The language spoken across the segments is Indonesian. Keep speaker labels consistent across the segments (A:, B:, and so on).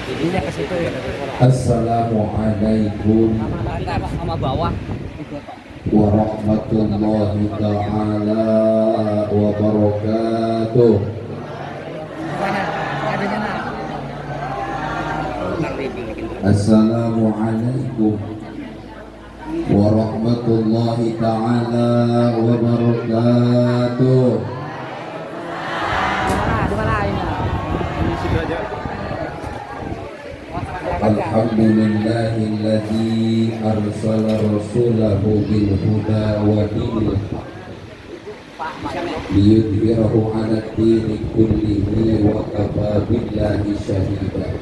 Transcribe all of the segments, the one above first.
A: Ininya ke situ ya.
B: Assalamualaikum
A: Sama bawah.
B: warahmatullahi ta'ala wabarakatuh. Assalamualaikum warahmatullahi ta'ala wabarakatuh. Alhamdulillahilladzi arsala rasulahu bil huda wa dinil liyudhhirahu 'ala ad-dini kullihi wa kafa billahi shahida.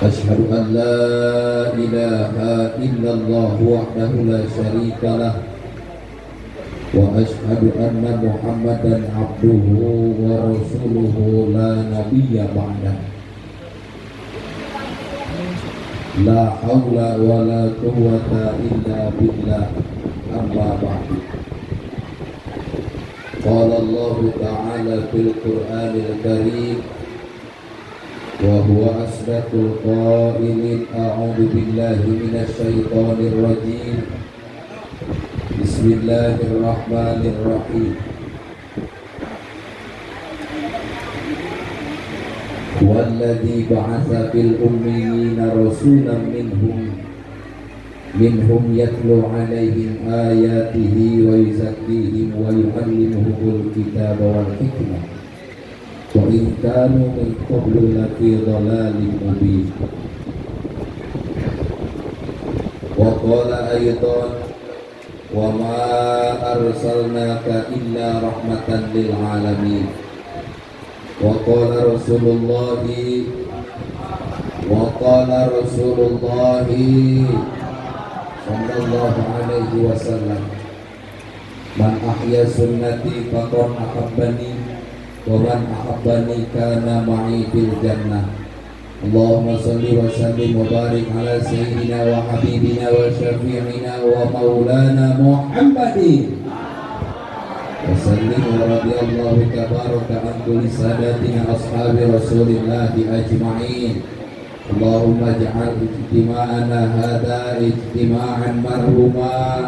B: Asyhadu an la ilaha illallah wahdahu la syarika lah wa asyhadu anna Muhammadan abduhu wa rasuluhu la nabiyya ba'dah. La haula wa la quwwata illa billah. Amma ba'du. Qala Allah ta'ala fil Qur'anil Karim wa huwa asdaqul qailin a'udzu billahi minasy syaithanir rajim. Bismillahirrahmanirrahim. Walladzi ba'atsa fil ummiyina rasulan minhum yatlu 'alaihim ayatihi wa yuzakkihim wa yu'allimuhumul kitaba wal hikmah wa in kanu min qablu lafi dhalalin mubin. Wa qala aydan wa ma arsalnaka illa rahmatan lil alamin. Wa qala Rasulullah sallallahu alaihi wasallam, man ahya sunnati faqad ahabbani wa man ahabbani kana ma'i fil jannah. Allahumma salli wa sallim wa barik ala sayyidina wa habibina wa syafi'ina wa maulana Muhammadin wa sallim wa radiyallahu tabaraka an kulli sadatina ashabi rasulillahi ajma'in. Allahumma ja'al ijtima'ana hadha ijtima'an marhuma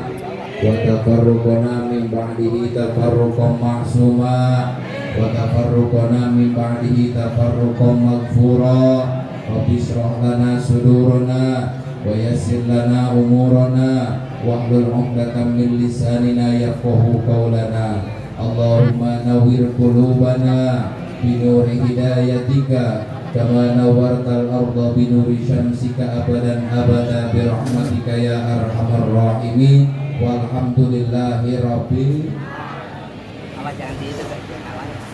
B: wa tafarruqana min ba'dihi tafarruqan ma'suma wa tafarruqana min ba'dihi tafarruqan maghfura. Rabbi shrah lana sudurana wa yassir lana umurana wahlul 'uqdatam min lisanina yafqahu qawlana. Allahumma nawwir qulubana bi nuri hidayatika kama nawwartal arda bi nuri syamsika abadan abada bi rahmatika ya arhamar rahimin. Walhamdulillahi rabbil.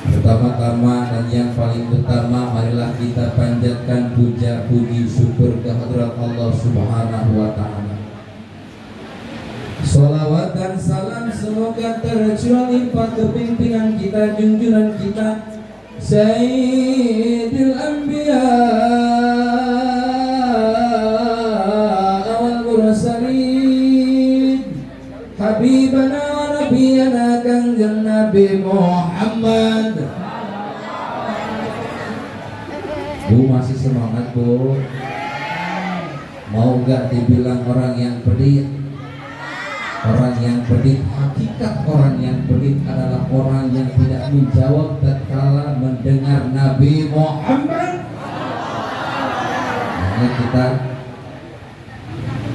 B: Pertama-tama dan yang paling utama, marilah kita panjatkan puja puji syukur kehadirat Allah Subhanahu wa ta'ala. Salawat dan salam semoga tercurah limpah kepimpinan kita, junjungan kita Sayyidil Anbiya wal Mursalin, Habibana wa Nabiyana Kangjeng Nabi Muhammad. Bu, masih semangat Bu? Mau gak dibilang orang yang pelit? Orang yang pelit, hakikat orang yang pelit adalah orang yang tidak menjawab tatkala mendengar Nabi Muhammad. Nah, kita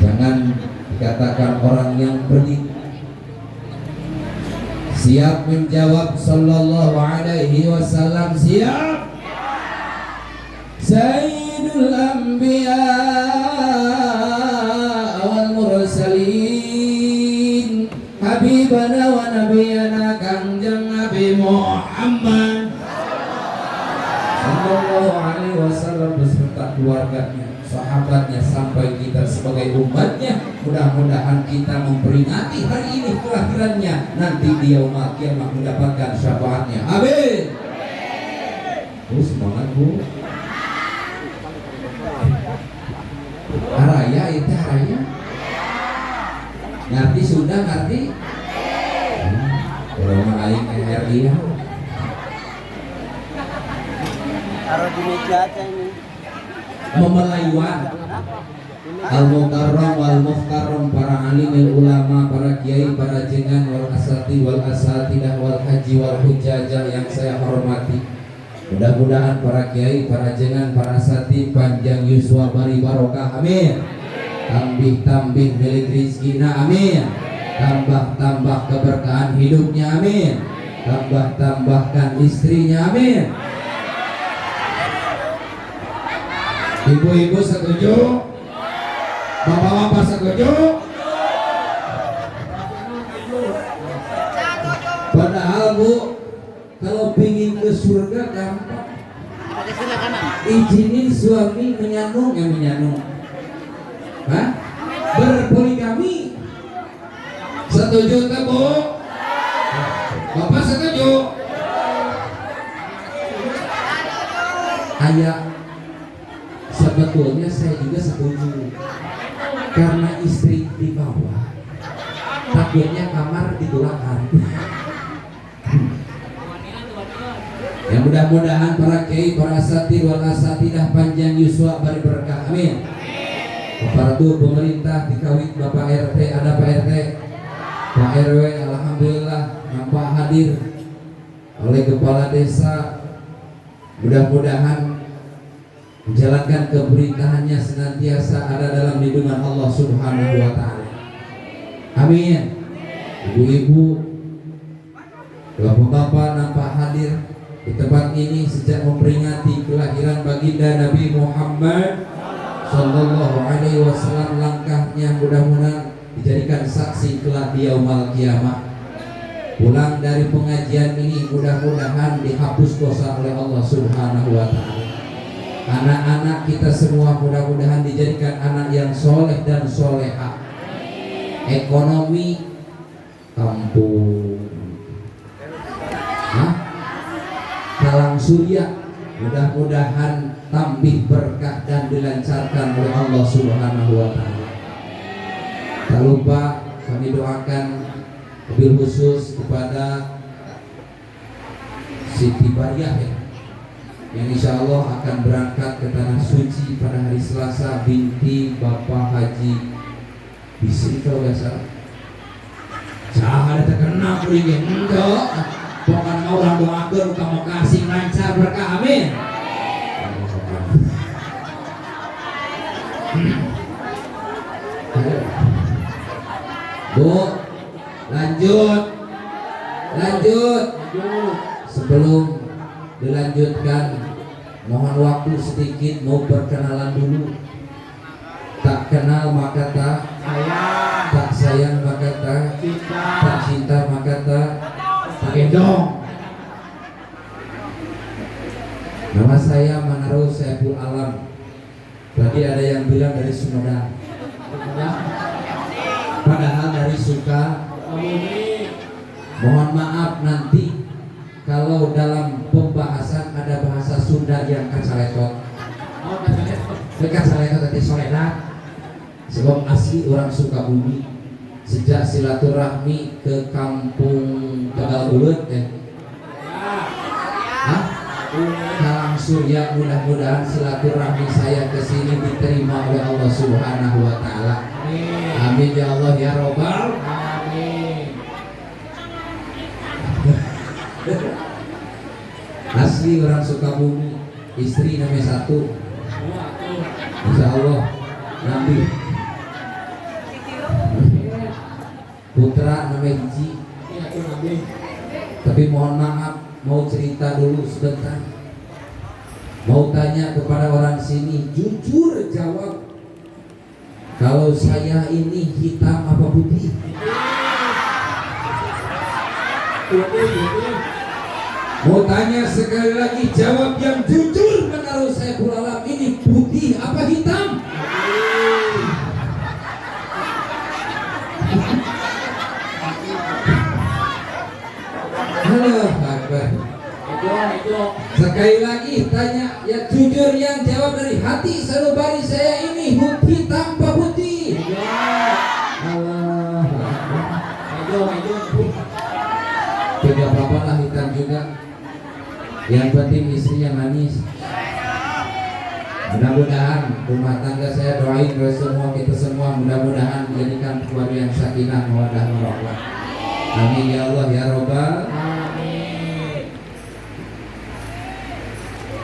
B: jangan dikatakan orang yang pelit. Siap menjawab sallallahu alaihi wasallam, siap. Sayyidul Anbiya wal Mursalin, Habibana wa Nabiyana Kangjeng Nabi Muhammad sallallahu alaihi wasallam beserta keluarganya, sahabatnya, sampai kita sebagai umatnya. Mudah-mudahan kita memperingati hari ini kelahirannya, nanti di yaumul kiamah mendapatkan syafaatnya. Amin. Bu, semangat Bu. Haraya itu haraya. Ngerti Sunda ngerti? Kalau mah aing RI ya.
A: Taruh di meja aja ini.
B: Memelayuan al-mukarram wal muhtaram, para alim ulama, para kiai, para jengan wal asati wal asatidah wal haji wal hujajah yang saya hormati. Mudah-mudahan para kiai, para jengan, para asati panjang yuswa bari barokah, amin. Tambih-tambih milik rizkina, amin. Tambah-tambah keberkahan hidupnya, amin. Tambah-tambahkan istrinya, amin. Ibu-ibu setuju? Bapak-bapak setuju? Padahal Bu, kalau pingin ke surga gampang. Izinin suami menyanung, Hah? Berpoligami. Setuju tak Bu? Bapak setuju? Ayah, sebetulnya saya juga setuju. Karena istri di bawah, takutnya kamar ditulakan. Ya mudah-mudahan para kiai, para asatid wal asatidah panjang yuswa bari berkah, amin. Aparatur pemerintah dikawit Bapak RT, ada Pak RT, Pak RW, alhamdulillah nampak hadir oleh kepala desa. Mudah-mudahan menjalankan pemerintahannya senantiasa ada dalam lindungan Allah Subhanahu wa taala. Amin. Ibu-ibu, bapak-bapak nampak hadir di tempat ini sejak memperingati kelahiran baginda Nabi Muhammad sallallahu alaihi wasallam. Langkahnya mudah-mudahan dijadikan saksi kelak di yaumul kiamah. Pulang dari pengajian ini mudah-mudahan dihapus dosa oleh Allah Subhanahu wa taala. Anak-anak kita semua mudah-mudahan dijadikan anak yang soleh dan soleha. Ekonomi kampung, Talang Surya mudah-mudahan tambih berkah dan dilancarkan oleh Allah Subhanahu wa taala. Tak lupa kami doakan mobil khusus kepada Siti Bariah yang insya Allah akan berangkat ke Tanah Suci pada hari Selasa, binti Bapak Haji Bisri kalau nggak salah. Jangan terkena kuringin enggak. Pokoknya orang doakan kamu kasih lancar berkah, amin. Bu, lanjut. Sebelum dilanjutkan, mohon waktu sedikit, mau perkenalan dulu. Tak kenal maka tak sayang, tak sayang maka tak cinta, tak cinta maka tak gendong. Nama saya Manaro Saiful Alam. Tadi ada yang bilang dari Sumedang, padahal dari Sukabumi. Mohon maaf nanti kalau dalam pembahasan ada bahasa Sunda yang kacaletot. Kacaletot tadi soledad. Sebab asli orang Sukabumi. Sejak silaturahmi ke kampung Tegal Ulet Talang Surya, mudah-mudahan silaturahmi saya ke sini diterima oleh Allah Subhanahu wa taala. Amin ya Allah ya Rabbal alamin. Asli orang Sukabumi, istri namanya satu. Insya Allah Nabi. Putra namanya hiji. Tapi mohon maaf, mau cerita dulu sebentar. Mau tanya kepada orang sini, jujur jawab. Kalau saya ini hitam apa putih? Mau tanya sekali lagi, jawab yang jujur. Menurut saya Alam ini putih apa hitam? Halo, Akbar. Sekali lagi tanya yang jujur, yang jawab dari hati. Sanubari saya ini hitam apa putih? Allah. Yang penting istrinya manis. Mudah-mudahan rumah tangga saya doain ke semua kita semua, mudah-mudahan menjadikan keluarga yang sakinah mawaddah warahmah. Amin ya Allah ya Robbal.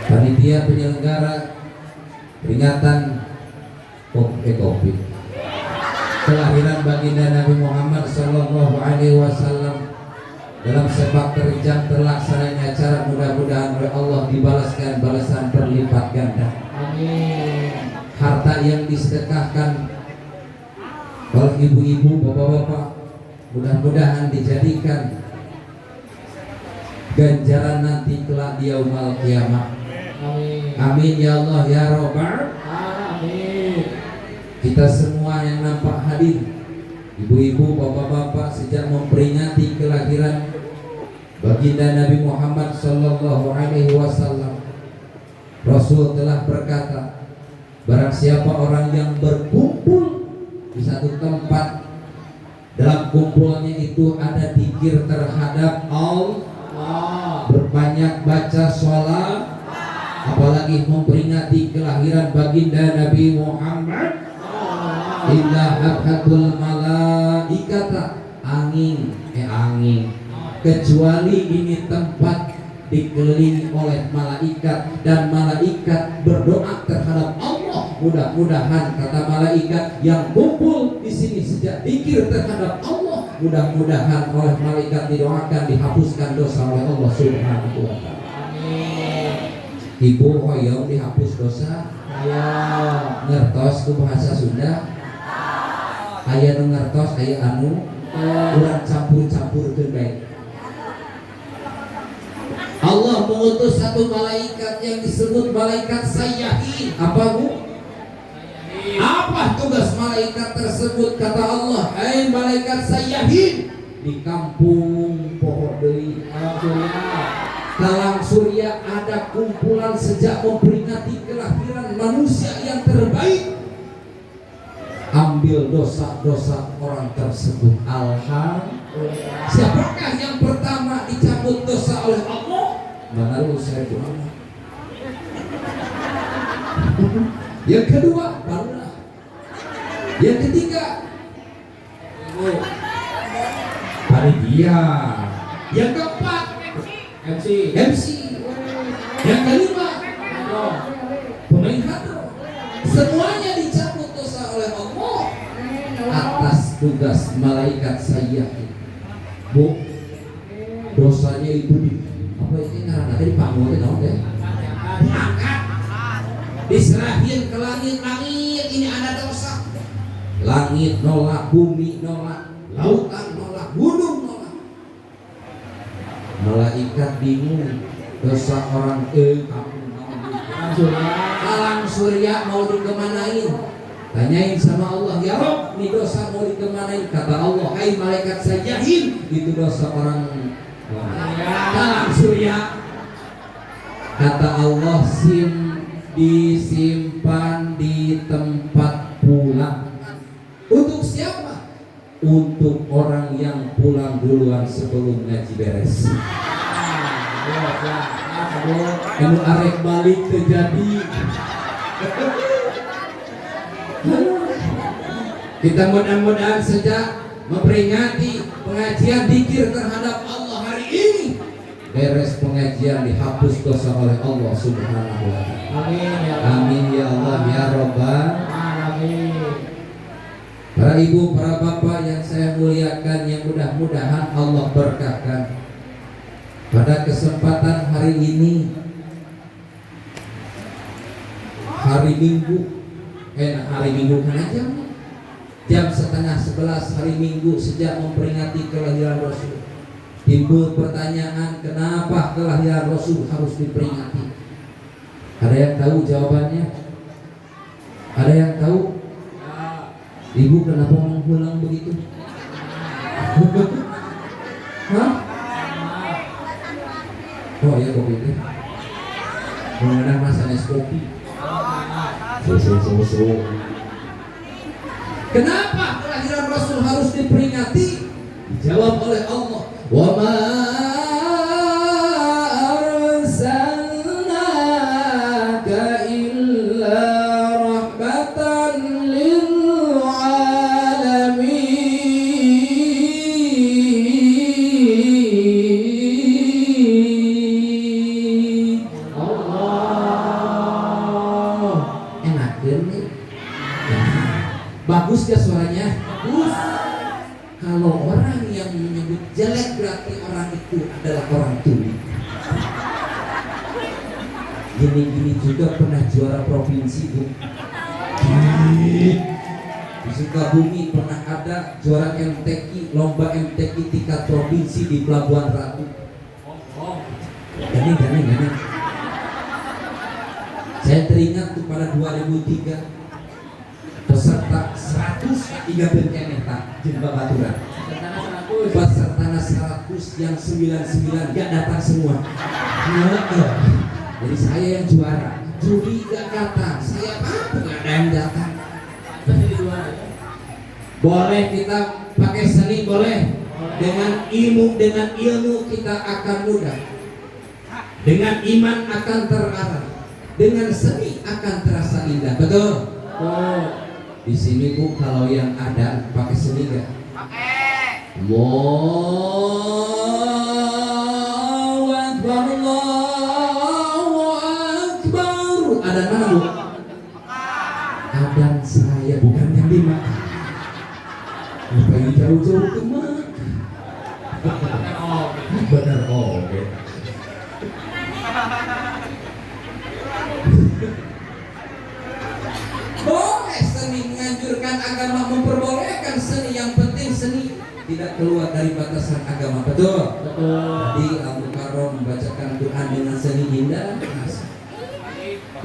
B: Panitia penyelenggara peringatan COVID kelahiran baginda Nabi Muhammad Sallallahu Alaihi Wasallam dalam sepak terjang terlaksananya acara, mudah-mudahan oleh Allah dibalaskan balasan berlipat ganda. Amin. Harta yang disedekahkan oleh ibu-ibu, bapak-bapak, mudah-mudahan dijadikan ganjaran nanti kelak di yaumul kiamah. Amin. Amin ya Allah ya Rabbal. Amin. Kita semua yang nampak hadir, ibu-ibu, bapak-bapak, sejak memperingati kelahiran baginda Nabi Muhammad Sallallahu Alaihi Wasallam, Rasul telah berkata, barang siapa orang yang berkumpul di satu tempat, dalam kumpulnya itu ada dzikir terhadap Allah, berbanyak baca sholat, apalagi memperingati kelahiran baginda Nabi Muhammad, illa habhatul malaikata, angin, kecuali ini tempat dikelilingi oleh malaikat, dan malaikat berdoa terhadap Allah. Mudah-mudahan, kata malaikat yang kumpul di sini sejak zikir terhadap Allah, mudah-mudahan oleh malaikat didoakan dihapuskan dosa oleh Allah Subhanahu wa taala. Amin. Ibu hoyong dihapus dosa. Ayo ngertos ku bahasa Sunda. Aya nu ngertos, aya anu urang campur-campur teu bae. Allah mengutus satu malaikat yang disebut malaikat Sayyahin. Apa Bu? Apa tugas malaikat tersebut? Kata Allah, hai malaikat Sayyahin, di kampung Pohon Deui, Talang Surya ada kumpulan sejak memperingati kelahiran manusia yang terbaik. Ambil dosa-dosa orang tersebut. Alhamdulillah. Siapakah yang pertama dicabut dosa oleh Allah? Mana lu saya doang. Yang kedua barulah. Yang ketiga panitia. Yang keempat MC. Yang kelima pemain hadroh. Semuanya dicabut dosa oleh Allah atas tugas malaikat Sayyahin. Bu, dosanya ibu di apa ini karena tadi panggung itu dong deh, diangkat, diserahin ke langit, ini ada dosa. Langit nolak, bumi nolak, lautan nolak, gunung nolak. Malaikat bingung, dosa orang Talang Surya mau dikemanain? Tanyain sama Allah, ya Rob, ini dosa mau dikemanain? Kata Allah, hai malaikat Sayyahin, itu dosa orang Talang Surya. Kata Allah, disimpan di tempat pulang. Untuk siapa? Untuk orang yang pulang duluan sebelum ngaji beres. Kamu arek balik terjadi. Kita mudah-mudahan sejak memperingati pengajian dzikir terhadap Allah hari ini, beres pengajian dihapus dosa oleh Allah Subhanahu wa taala. Amin ya Allah ya Rabbal alamin. Para ibu, para bapak yang saya muliakan, yang mudah-mudahan Allah berkahkan. Pada kesempatan hari ini, hari Minggu kan aja, jam 10:30 hari Minggu sejak memperingati kelahiran Rasul, timbul pertanyaan, kenapa kelahiran Rasul harus diperingati? Ada yang tahu jawabannya? Ada yang tahu? Ibu kenapa menghilang begitu? Hah? Oh ya kopi itu. Mengenang masa es kopi. Susu. Kenapa kelahiran Rasul harus diperingati? Dijawab oleh Allah, wa ma arsalna menyebut jelek berarti orang itu adalah orang tuli. Gini-gini juga pernah juara provinsi, Bu. Di Sukabumi pernah ada juara MTQ, lomba MTQ tingkat provinsi di Pelabuhan Ratu. Gini. Saya teringat tuh pada 2003 peserta 100 tiga berkeneta jumlah baturan. Peserta 100 yang 99 gak datang semua. Jadi saya yang juara. Juri gak datang, saya apa gak ada yang datang. Boleh kita pakai seni, boleh. Dengan ilmu kita akan mudah. Dengan iman akan terarah. Dengan seni akan terasa indah. Betul? Oh. Di sini Bu, kalau yang ada pakai seni gak? Pakai. Allahu Akbar, Allahu Akbar. Ada mana Bu? Adan saya, bukan yang di Makkah. Ngapain jauh-jauh ke Makkah? Benar, oke. Boleh seni, menganjurkan agama memperbolehkan seni, yang penting seni tidak keluar dari batasan agama. Betul? Tadi Al-Mukarram membacakan Quran dengan seni indah,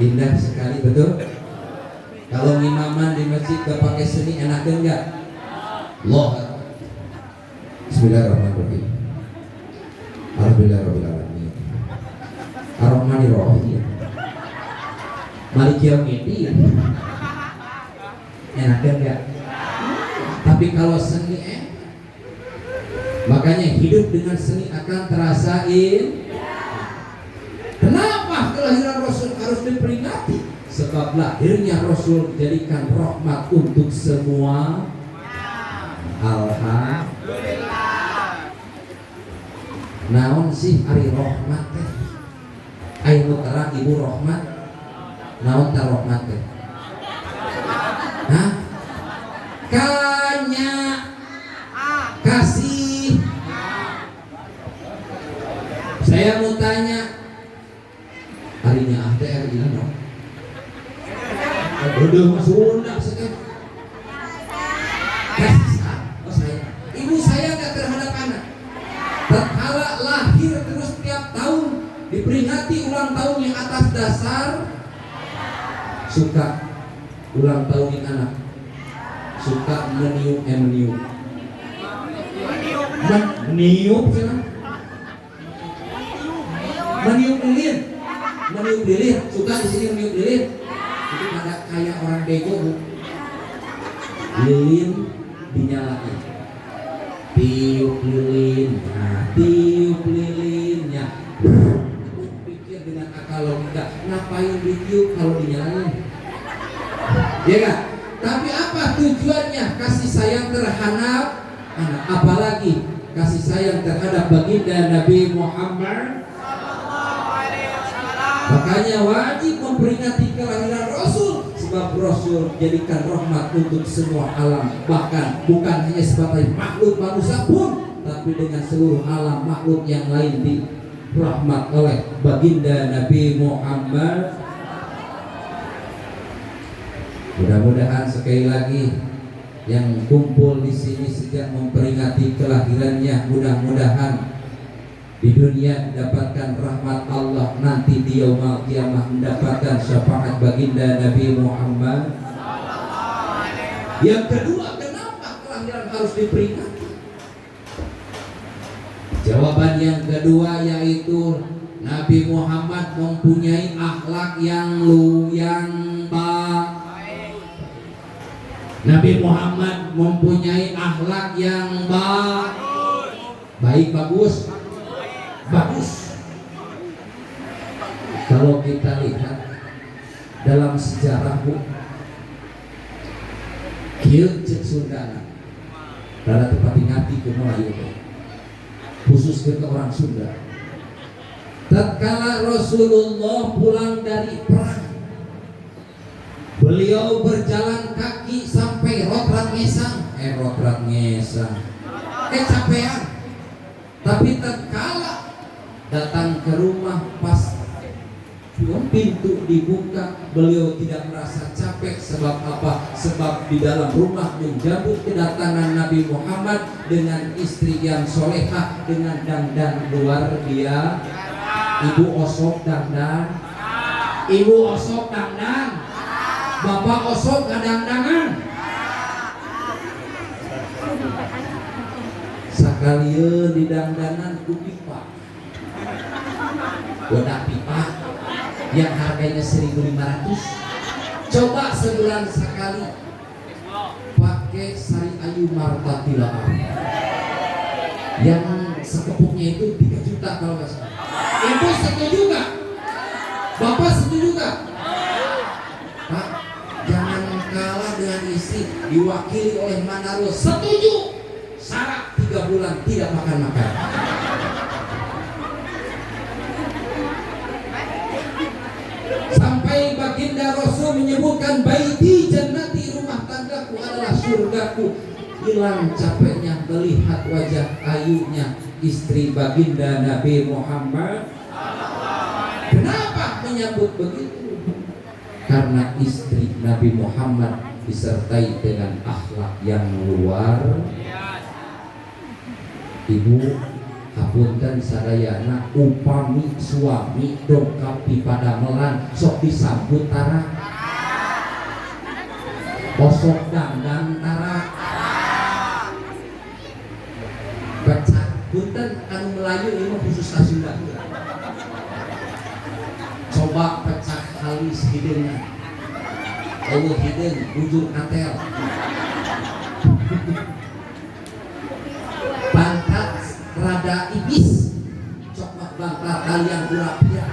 B: indah sekali, betul? Kalau imaman di masjid gak pakai seni enak enggak? Allah. Bismillahirrahmanirrahim. Alhamdulillahirrahmanirrahim. Ar-Rahmanirrahim. Maliki yaumiddin. Enak enggak? Tapi kalau seni makanya hidup dengan seni akan terasa Kenapa kelahiran Rasul harus diperingati? Sebab lahirnya Rasul dijadikan rahmat untuk semua. Alhamdulillah. Naon sih hari rahmat teh? Ayo terang ibu rahmat. Naon ta rahmat teh? Hah? Kanya kasih. Saya mau tanya, harinya ada hari ini dong? Udah masuk undang sekali. Kasih saya. Ibu saya nggak terhadap anak. Tatkala lahir terus tiap tahun diperingati ulang tahunnya atas dasar suka ulang tahun anak, suka meniup meniup lilin, suka di sini meniup lilin. Itu pada kayak orang bego, lilin dinyalain, tiup lilin, tiup lilinnya. Pikir dengan akal logika, ngapain ditiup kalau dinyalain? Ya kan? Tapi apa tujuannya? Kasih sayang terhadap anak, apalagi kasih sayang terhadap baginda Nabi Muhammad. Makanya wajib memperingati kelahiran Rasul, sebab Rasul jadikan rahmat untuk semua alam, bahkan bukan hanya sebagai makhluk manusia pun, tapi dengan seluruh alam makhluk yang lain dirahmat oleh baginda Nabi Muhammad. Mudah-mudahan sekali lagi yang kumpul di sini sejak memperingati kelahirannya, mudah-mudahan di dunia mendapatkan rahmat Allah, nanti di yaumul kiamah mendapatkan syafaat baginda Nabi Muhammad. Yang kedua, kenapa kelahiran harus diperingati? Jawaban yang kedua yaitu Nabi Muhammad mempunyai akhlak yang baik. Nabi Muhammad mempunyai akhlak yang baik, bagus. Kalau kita lihat dalam sejarah kieu cek Sundana, rada tepat ngati ke Melayu, khusus ke orang Sunda. Tatkala Rasulullah pulang dari perang, beliau berjalan kaki sampai Rotrat Ngesang, capean. Tapi tatkala datang ke rumah, pas pintu dibuka, beliau tidak merasa capek. Sebab apa? Sebab di dalam rumah menjambut kedatangan Nabi Muhammad dengan istri yang solehah, dengan dandan luar biasa. Ibu osok dandan, ibu osok dandan, bapak osok kadang-dangan. Sakalian di dandanan ku pipa, wadah pipa yang harganya 1.500. Coba sebulan sekali pakai Sari Ayu Marta Tilaar yang sekepuknya itu 3 juta kalau nggak salah. Ibu setuju nggak? Bapak setuju nggak? Pak, jangan kalah dengan istri diwakili oleh Manarul. Setuju. Syarat 3 bulan tidak makan-makan. Sampai baginda Rasul menyebutkan, baiti jannati, rumah tanggaku adalah surgaku. Hilang capeknya melihat wajah ayunya istri baginda Nabi Muhammad. Kenapa menyambut begitu? Karena istri Nabi Muhammad disertai dengan akhlak yang luar. Ibu, hapunten sadayana upami suami dongkap di Padamelan sok disambut tara, osok dandan tara, pecah punten anu Melayu ini khusus Sunda. Coba pecah halus hideung, eueuh hideung bujur katel, pangkat rada ibis, coklat bangkal kalian burapia,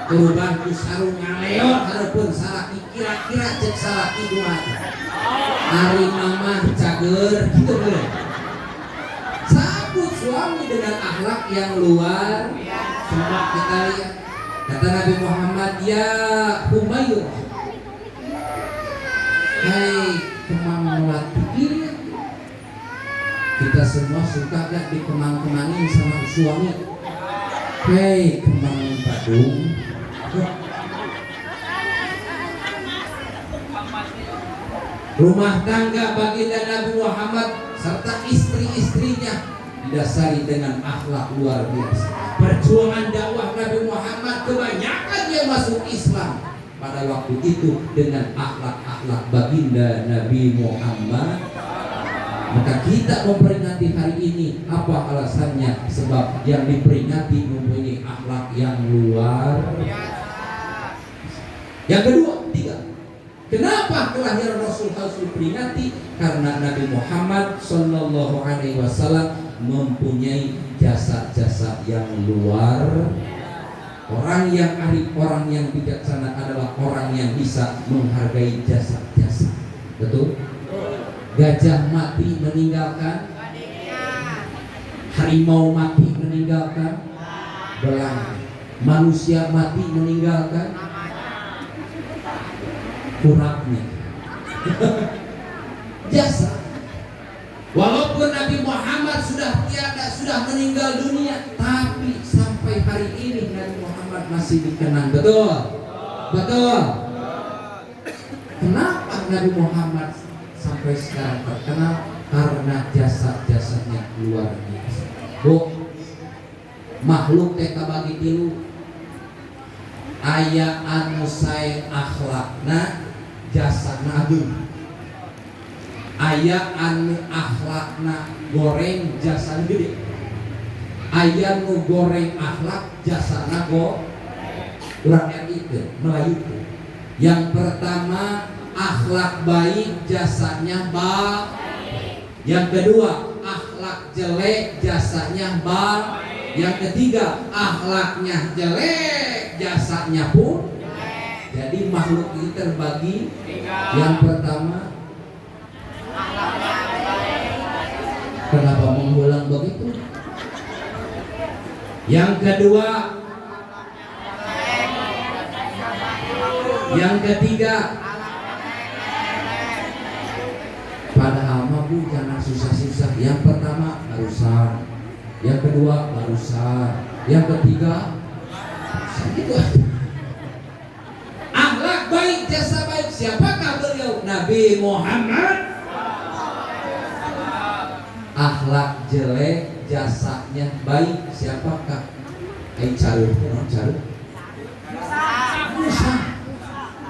B: turban ku sarung ngaleot hareupeun salaki, kira-kira cek salaki dua hari mamah cager gitu bener. Sambut suami dengan akhlak yang luar. Coba kita lihat kata Nabi Muhammad, ya Humayr, hai kemang melati ini. Kita semua suka gak dikemang-kemangin sama suami? Hei kemang Badung, rumah tangga baginda Nabi Muhammad serta istri-istrinya didasari dengan akhlak luar biasa. Perjuangan dakwah Nabi Muhammad kebanyakan yang masuk Islam pada waktu itu dengan akhlak-akhlak baginda Nabi Muhammad. Maka kita memperingati hari ini, apa alasannya? Sebab yang diperingati mempunyai akhlak yang luar. Yang kedua, 3. Kenapa kelahiran Rasul harus diperingati? Karena Nabi Muhammad Sallallahu Alaihi Wasallam mempunyai jasa-jasa yang luar. Orang yang arif, orang yang bijaksana adalah orang yang bisa menghargai jasa-jasa. Betul? Gajah mati meninggalkan, harimau mati meninggalkan, belang. Manusia mati meninggalkan kurapnya. Jasa. Walaupun Nabi Muhammad sudah tiada, sudah meninggal dunia, tapi sampai hari ini Nabi Muhammad masih dikenang. Betul? Betul? Kenapa Nabi Muhammad sampai sekarang terkenal? Karena jasa-jasanya luar biasa. Bu, makhluk teh kabagi tilu, aya anu sae akhlakna jasana agung, aya anu akhlakna goreng jasana gede, aya nu goreng akhlak jasana go urang itu Melayu. Yang pertama akhlak baik jasanya baik. Yang kedua akhlak jelek jasanya baik. Yang ketiga akhlaknya jelek jasanya pun. Jadi makhluk ini terbagi. Yang pertama, kenapa mengulang begitu? Yang kedua, yang ketiga, padahal mah Bu jangan susah-susah. Yang pertama barusan yang kedua barusan, yang ketiga gitu aja. Akhlak baik, jasa baik, siapakah beliau? Nabi Muhammad. Akhlak jelek, jasanya baik, siapakah? Caru, caru. Musa.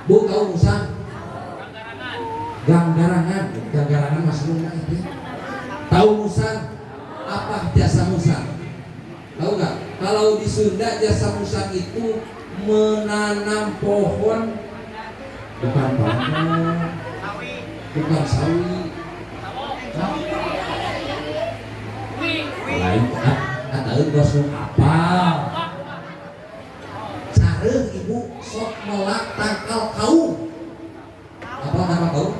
B: Bu tahu Musa? Ganggarangan masuk rumah itu. Tahu Musa? Apa jasa Musa? Tahu nggak? Kalau di Sunda jasa Musa itu menanam pohon, bukan bambu, bukan sawi. Lain kata gosong apa? Cara ibu sok melak tangkal kaum. Apa nama kaum?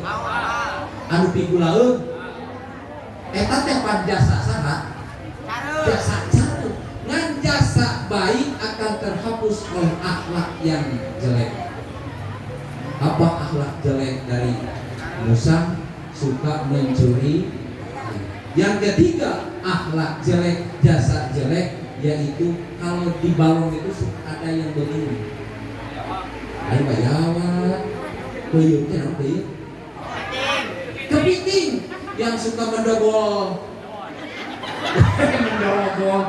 B: Anu pigulaeun. Eta teh pan jasa saha? Jasa caru. Ngan jasa baik akan terhapus oleh akhlak yang jelek. Apa akhlak jelek dari Musa? Suka mencuri. Yang ketiga, akhlak jelek, jasa jelek, yaitu kalau di balong itu ada yang begini. Ayo bayawat, beyutnya apa beyut? Kepiting yang suka mendobol. Mendobol.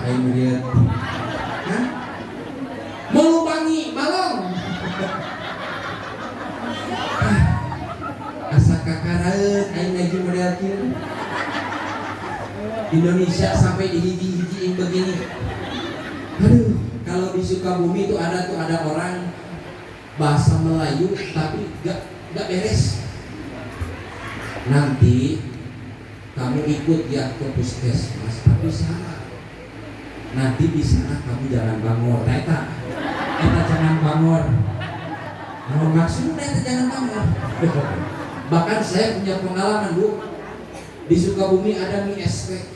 B: Ayo lihat. Melubangi balong. Asa kakaraeun aing ngaji model kieu. Indonesia sampai dihiji-hijiin begini. Aduh, kalau di Sukabumi itu ada orang bahasa Melayu tapi gak beres. Nanti kamu ikut ya ke puskesmas, tapi salah. Nanti di sana kamu jangan bangor. Eta jangan bangor. Mau maksudnya eta jangan bangor. Bahkan saya punya pengalaman, Bu. Di Sukabumi ada mie SP.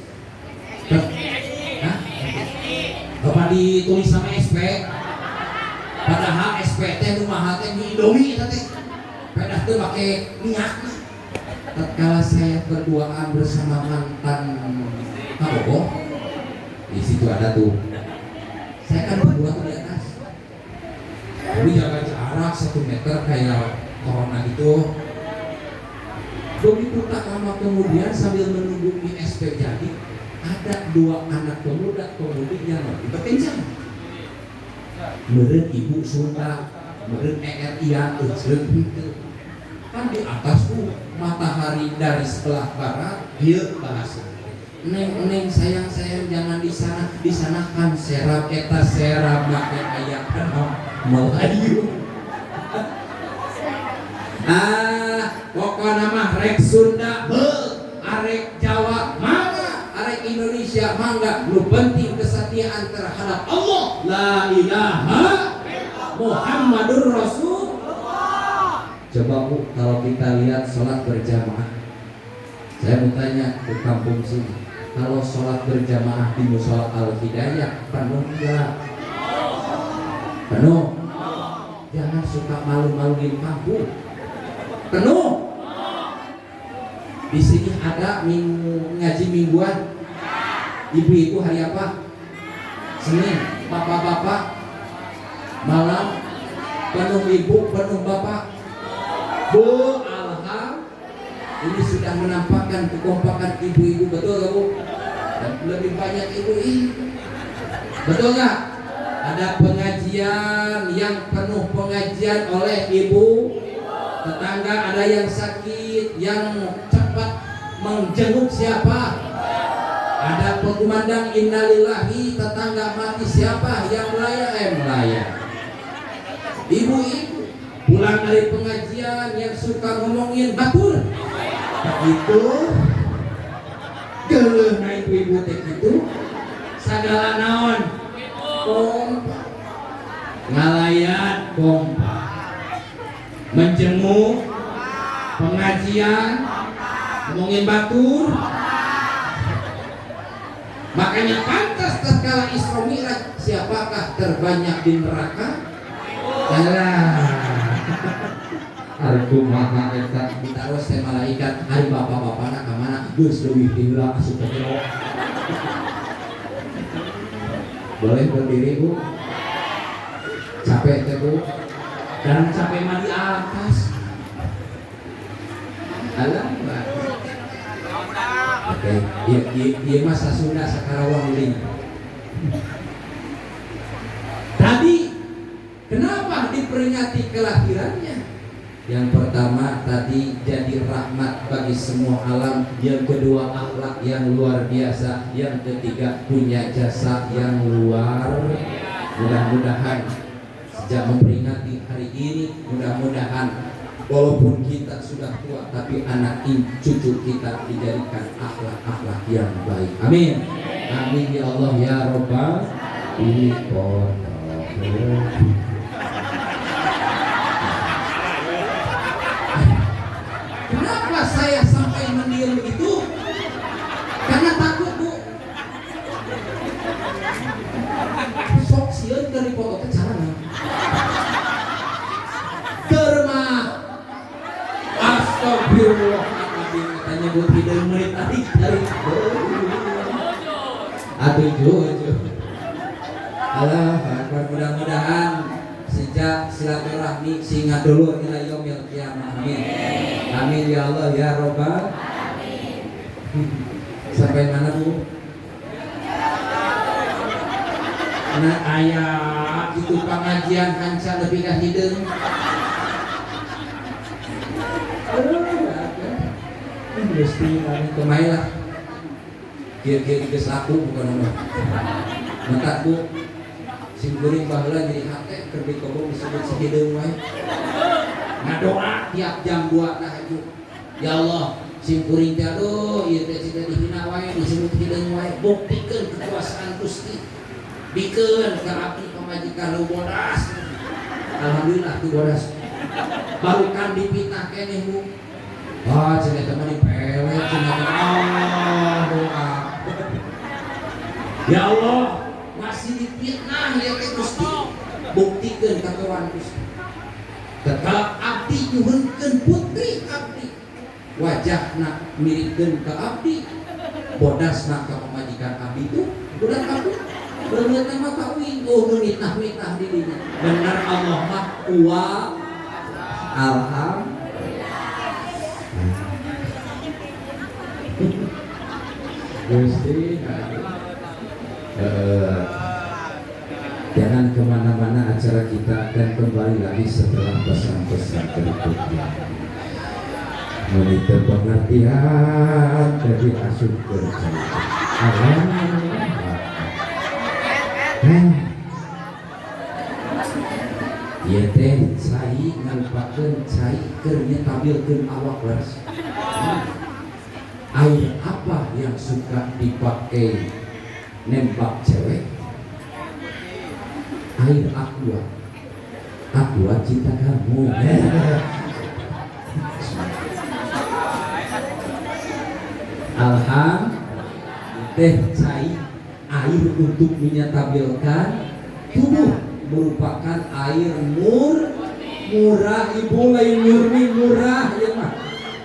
B: Bapak ditulis sama SP. Padahal SP teh rumah teh mie Indomie teh. Padahal teh pakai minyak. Tatkala saya berduaan bersama mantan Kabogo, di situ ada tuh. Saya kan berdua tuh di atas. Tapi jaga jarak 1 meter kayak corona gitu. Begitu tak lama kemudian sambil menunggu mie SP jadi, ada 2 anak pemuda pemudi yang lebih berkencang. Meureun ibu Sunda, meureun ERI-an gitu. Kan di atas tuh matahari dari sebelah barat, dia bahasa. Neng sayang jangan di sana kan serap eta serap make aya kan Melayu. Pokoknya mah rek Sunda arek Jawa mangga, arek Indonesia mangga. Nu penting kesetiaan terhadap Allah. La ilaha Muhammadur Rasulullah. Coba Bu, kalau kita lihat sholat berjamaah, saya mau tanya ke kampung sini, kalau sholat berjamaah di Mushola Al Hidayah penuh enggak? Penuh. Jangan suka malu-maluin kampung. Penuh. Di sini ada ngaji mingguan. Ibu-ibu hari apa? Senin. Bapak-bapak malam penuh, ibu penuh bapak. Bu, alhamdulillah ini sudah menampakkan kekompakan ibu-ibu, betul gak Bu? Dan lebih banyak ibu-ibu, betul gak? Ada pengajian yang penuh pengajian oleh ibu. Tetangga ada yang sakit, yang cepat menjenguk siapa? Ada pengumandang innalillahi, tetangga mati siapa? Yang melayang. Ibu-ibu pulang dari pengajian yang suka ngomongin batur. Begitu geuleuh na ibu-ibu teh kitu. Sagala naon? Kompak. Ngalayan kompak. Menjenguk, pengajian, ngomongin batur. Makanya pantas tatkala Isra Mi'raj, siapakah terbanyak di neraka? Hari kumaha eta ditaruh teh malaikat, hari bapak-bapana ka mana geus leuwih heula asup ka jero. Boleh berdiri Bu? Capek teh Bu? Dan capek mah di atas. Alam Mbak. Oke, iya masa Sunda Sakarawang Ling. Tadi kenapa diperingati kelahirannya? Yang pertama tadi jadi rahmat bagi semua alam. Yang kedua akhlak yang luar biasa. Yang ketiga punya jasa yang luar. Mudah-mudahan sejak memperingati hari ini, mudah-mudahan walaupun kita sudah tua, tapi anak cucu kita dijadikan akhlak-akhlak yang baik. Amin. Amin ya Allah ya Rabbal alamin. Kenapa saya sampai mendiam begitu? Karena takut Bu. Sok sieun keur dipoto teh carana. Termah. Astagfirullahaladzim. Katanya buat hidup menit tadi dari Atuh. Allah Akbar. Mudah-mudahan sejak silaturahmi singa dulur ila yaumil qiyamah. Amin. Amin ya Allah ya Rabbal. Sampai mana Bu? Nah ayah itu pengajian hanca lebih ka hideung. Gusti kami kemailah. Kira-kira geus laku bukan nama. Mata Bu sing geuring baheula jadi hate keur dikobong disebut si hideung wae. Ngadoa tiap jam 2 tahajud. Ya Allah, sim kuring teh aduh ieu teh cita dihina wae disebut hideung wae. Buktikeun kekuasaan Gusti. Bikeun ka abdi pamajikan lu bodas. Alhamdulillah tu bodas. Barukan dipitah keneh Bu. Wah, cenah teh mah dipelet cenah teh. Doa. Ya Allah, masih dipitnah ya teh Gusti. Buktikeun ka kawan Gusti. Tetap abdi nyuhunkeun putri abdi. Wajahna miripkeun ka abdi. Bodasna ka pamajikan abdi itu budak abdi. Beungeut mah kawin, nu nitah-nitah di dinya. Benar Allah mah kuat. Alhamdulillah. Gusti, jangan kemana-mana acara kita dan kembali lagi setelah pesan-pesan berikutnya. Meniti pengertian dari asuh bercerita. Ieu teh cai ngalupakeun cai keur nyetabilkeun awak leres. Air apa yang suka dipakai nembak cewek? Air aqua. Aqua cinta kamu. Alhamdulillah teh cai air untuk menyetabilkan tubuh merupakan air murah ibu lain murni murah ya mah.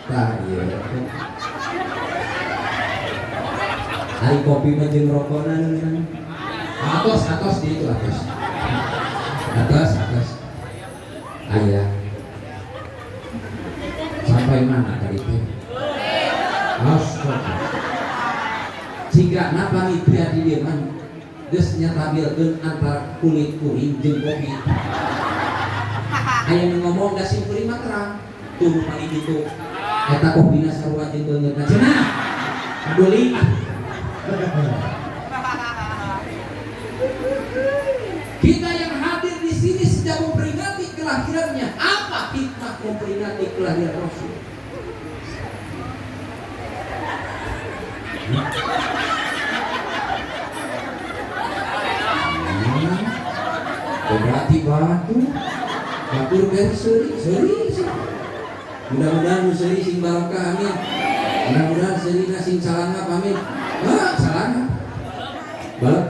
B: Tah ieu. Hari kopi mah jeung rokona neungan. Atos di itu atos. Aya. Sampai mana tadi teh? Astaga. Jika napa panitia di dieu mah geus nyatabilkeun antara kulit kuring jeung kopi. Aya nu ngomong da sim kuring mah terang. Tuh pali ditu. Eta kopina sarua jeung beungeutna cenah. Peduli. Kita yang hadir di sini sedang memperingati kelahirannya. Apa hikmah memperingati kelahiran Rasul? Berarti batu seri. Mudah-mudahan seri sing barokah amin. Mudah-mudahan seri sing salangap amin. Salangap. Baik.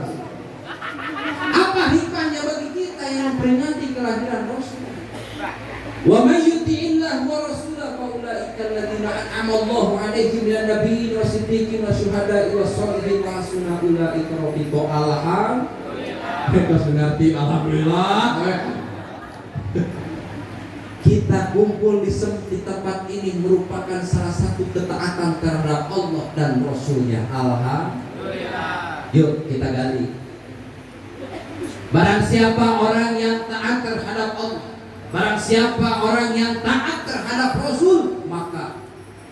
B: Apa hikmahnya bagi kita yang memperingati kelahiran Rasul? Wa may yuti'illah wa rasulahu fa ulaika alladziina an'ama Allahu 'alaihim minan nabiyyin wasiddiqin wasyuhada'i wassalihin wa hasuna ulaika rafiqa. Alhamdulillah. Mereka ngerti, alhamdulillah. Kita kumpul di tempat ini merupakan salah satu ketaatan terhadap Allah dan Rasulnya. Alhamdulillah. Yuk kita gali. Barang siapa orang yang taat terhadap Allah, barang siapa orang yang taat terhadap Rasul, maka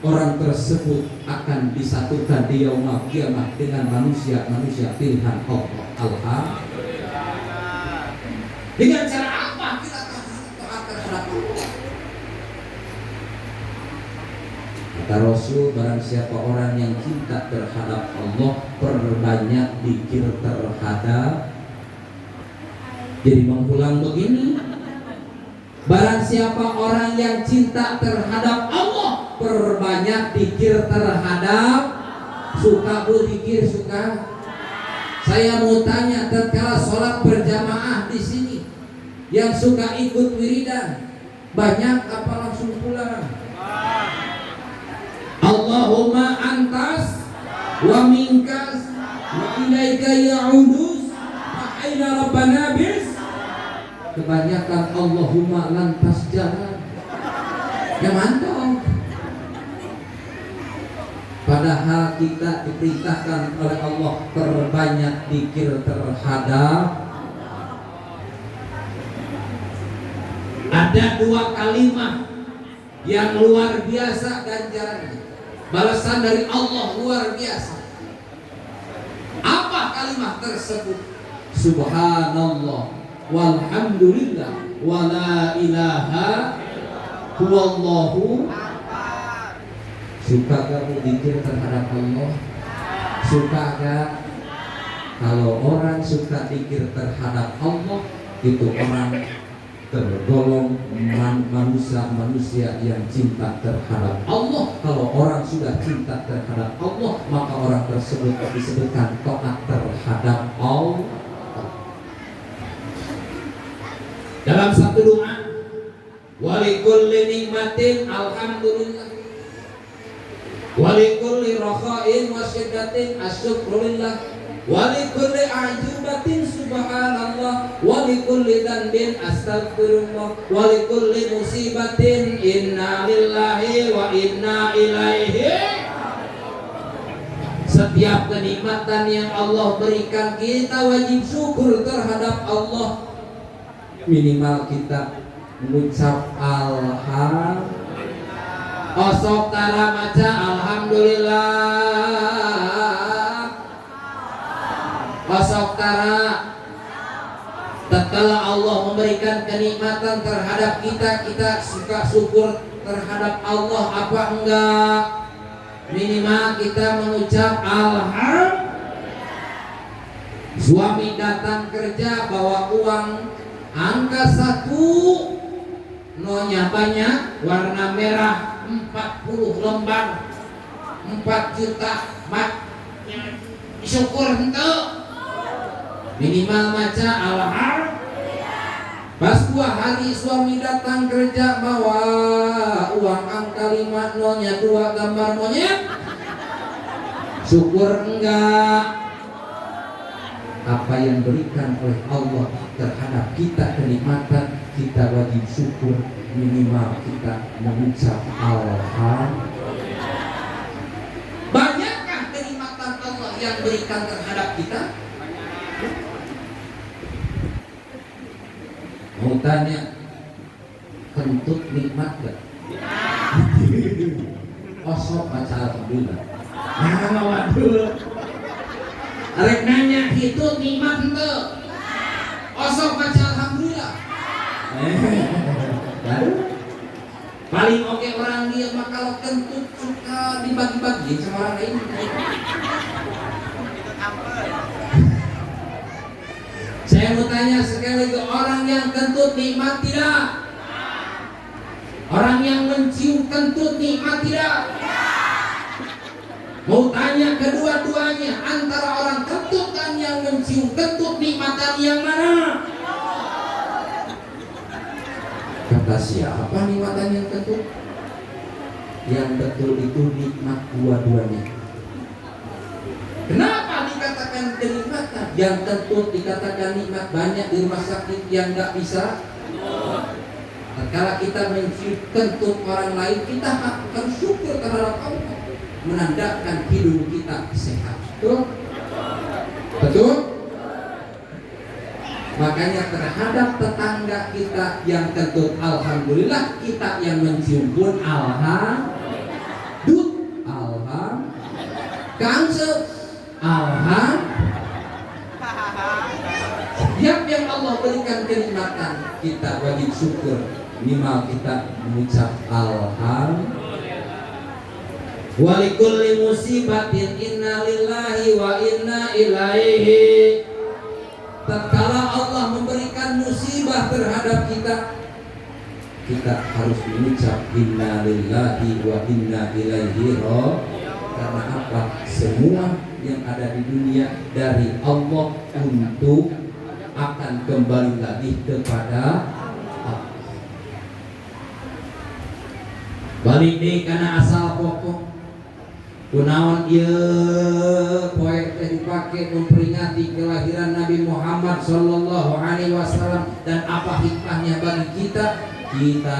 B: orang tersebut akan disatukan di yaumul kiamah dengan manusia pilihan Allah. Alhamdulillah. Dengan cara apa kita taat terhadap Allah? Kata Rasul, barang siapa orang yang cinta terhadap Allah, perbanyak zikir terhadap. Jadi mengulang begini, barang siapa orang yang cinta terhadap Allah, perbanyak zikir terhadap. Suka berzikir, suka? Saya mau tanya, tatkala sholat berjamaah di sini, yang suka ikut wiridan banyak apa langsung pulang? Allahumma antas wa minkas wa ilaika ya'udus wa aina rabbana bis. Kebanyakan Allahumma lantas jalan. Ya mantap. Padahal kita diperintahkan oleh Allah perbanyak zikir terhadap. Ada dua kalimat yang luar biasa ganjarannya. Balasan dari Allah luar biasa. Apa kalimat tersebut? Subhanallah walhamdulillah wa la ilaha illallah. Suka kamu zikir terhadap Allah? Suka gak? Kalau orang suka zikir terhadap Allah, itu orang tergolong manusia yang cinta terhadap Allah. Kalau orang sudah cinta terhadap Allah, maka orang tersebut disebutkan taat terhadap Allah. Dalam satu doa, walikulli nikmatin alhamdulillah, walikulli rakhain wa syiddatin asyukrulillah, walikulli ajubatin subhanallah, walikulli dhanbin astaghfirullah, walikulli musibatin inna lillahi wa inna ilaihi. Setiap kenikmatan yang Allah berikan, kita wajib syukur terhadap Allah. Minimal kita mengucap alhamdulillah. Osok tara maca alhamdulillah. Osok tara. Tatkala Allah memberikan kenikmatan terhadap kita, kita suka syukur terhadap Allah apa enggak? Minimal kita mengucap alhamdulillah. Suami datang kerja bawa uang angka 1, nonya banyak, warna merah, 40 lembar, 4 juta, mak syukur ente. Minimal maca alhamdulillah. Pas 2 hari suami datang kerja bawa uang angka 5, nonya 2 gambar monyet, syukur enggak? Apa yang berikan oleh Allah terhadap kita kenikmatan, kita wajib syukur. Minimal kita mengucap alhamdulillah. Banyakkah kenikmatan Allah yang berikan terhadap kita? Mau tanya, kentut nikmat gak? Osok baca alhamdulillah. Waduh. Arek nanya itu nikmat ente. Osok baca alhamdulillah. Paling oke orang dia mah kalau kentut suka dibagi-bagi sama orang lain. Saya mau tanya sekali lagi, orang yang kentut nikmat tidak? Orang yang mencium kentut nikmat tidak? Mau tanya kedua-duanya, antara orang kentut dan yang mencium kentut, nikmatan yang mana? Kata siapa nikmatan yang kentut? Yang betul itu nikmat dua-duanya. Kenapa dikatakan kenikmatan? yang kentut dikatakan nikmat, banyak di rumah sakit yang nggak bisa. Tatkala kita mencium kentut orang lain, kita akan syukur terhadap Allah, menandakan hidung kita sehat. Betul? Betul? Makanya terhadap tetangga kita yang kentut, alhamdulillah. Kita yang mencium pun alhamdulillah. Kangse setiap yang Allah berikan kenikmatan, kita wajib syukur. Minimal kita mengucap alhamdulillah. Walikulli musibatin inna lillahi wa inna ilaihi. Tatkala Allah memberikan musibah terhadap kita, kita harus mengucap inna lillahi wa inna ilaihi raji'un. Karena apa? Semua yang ada di dunia dari Allah untuk akan kembali lagi kepada Allah. Balik deh karena asal pokok. Kunaon ieu poe teh dipake memperingati kelahiran Nabi Muhammad sallallahu alaihi wasallam, dan apa hikmahnya bagi kita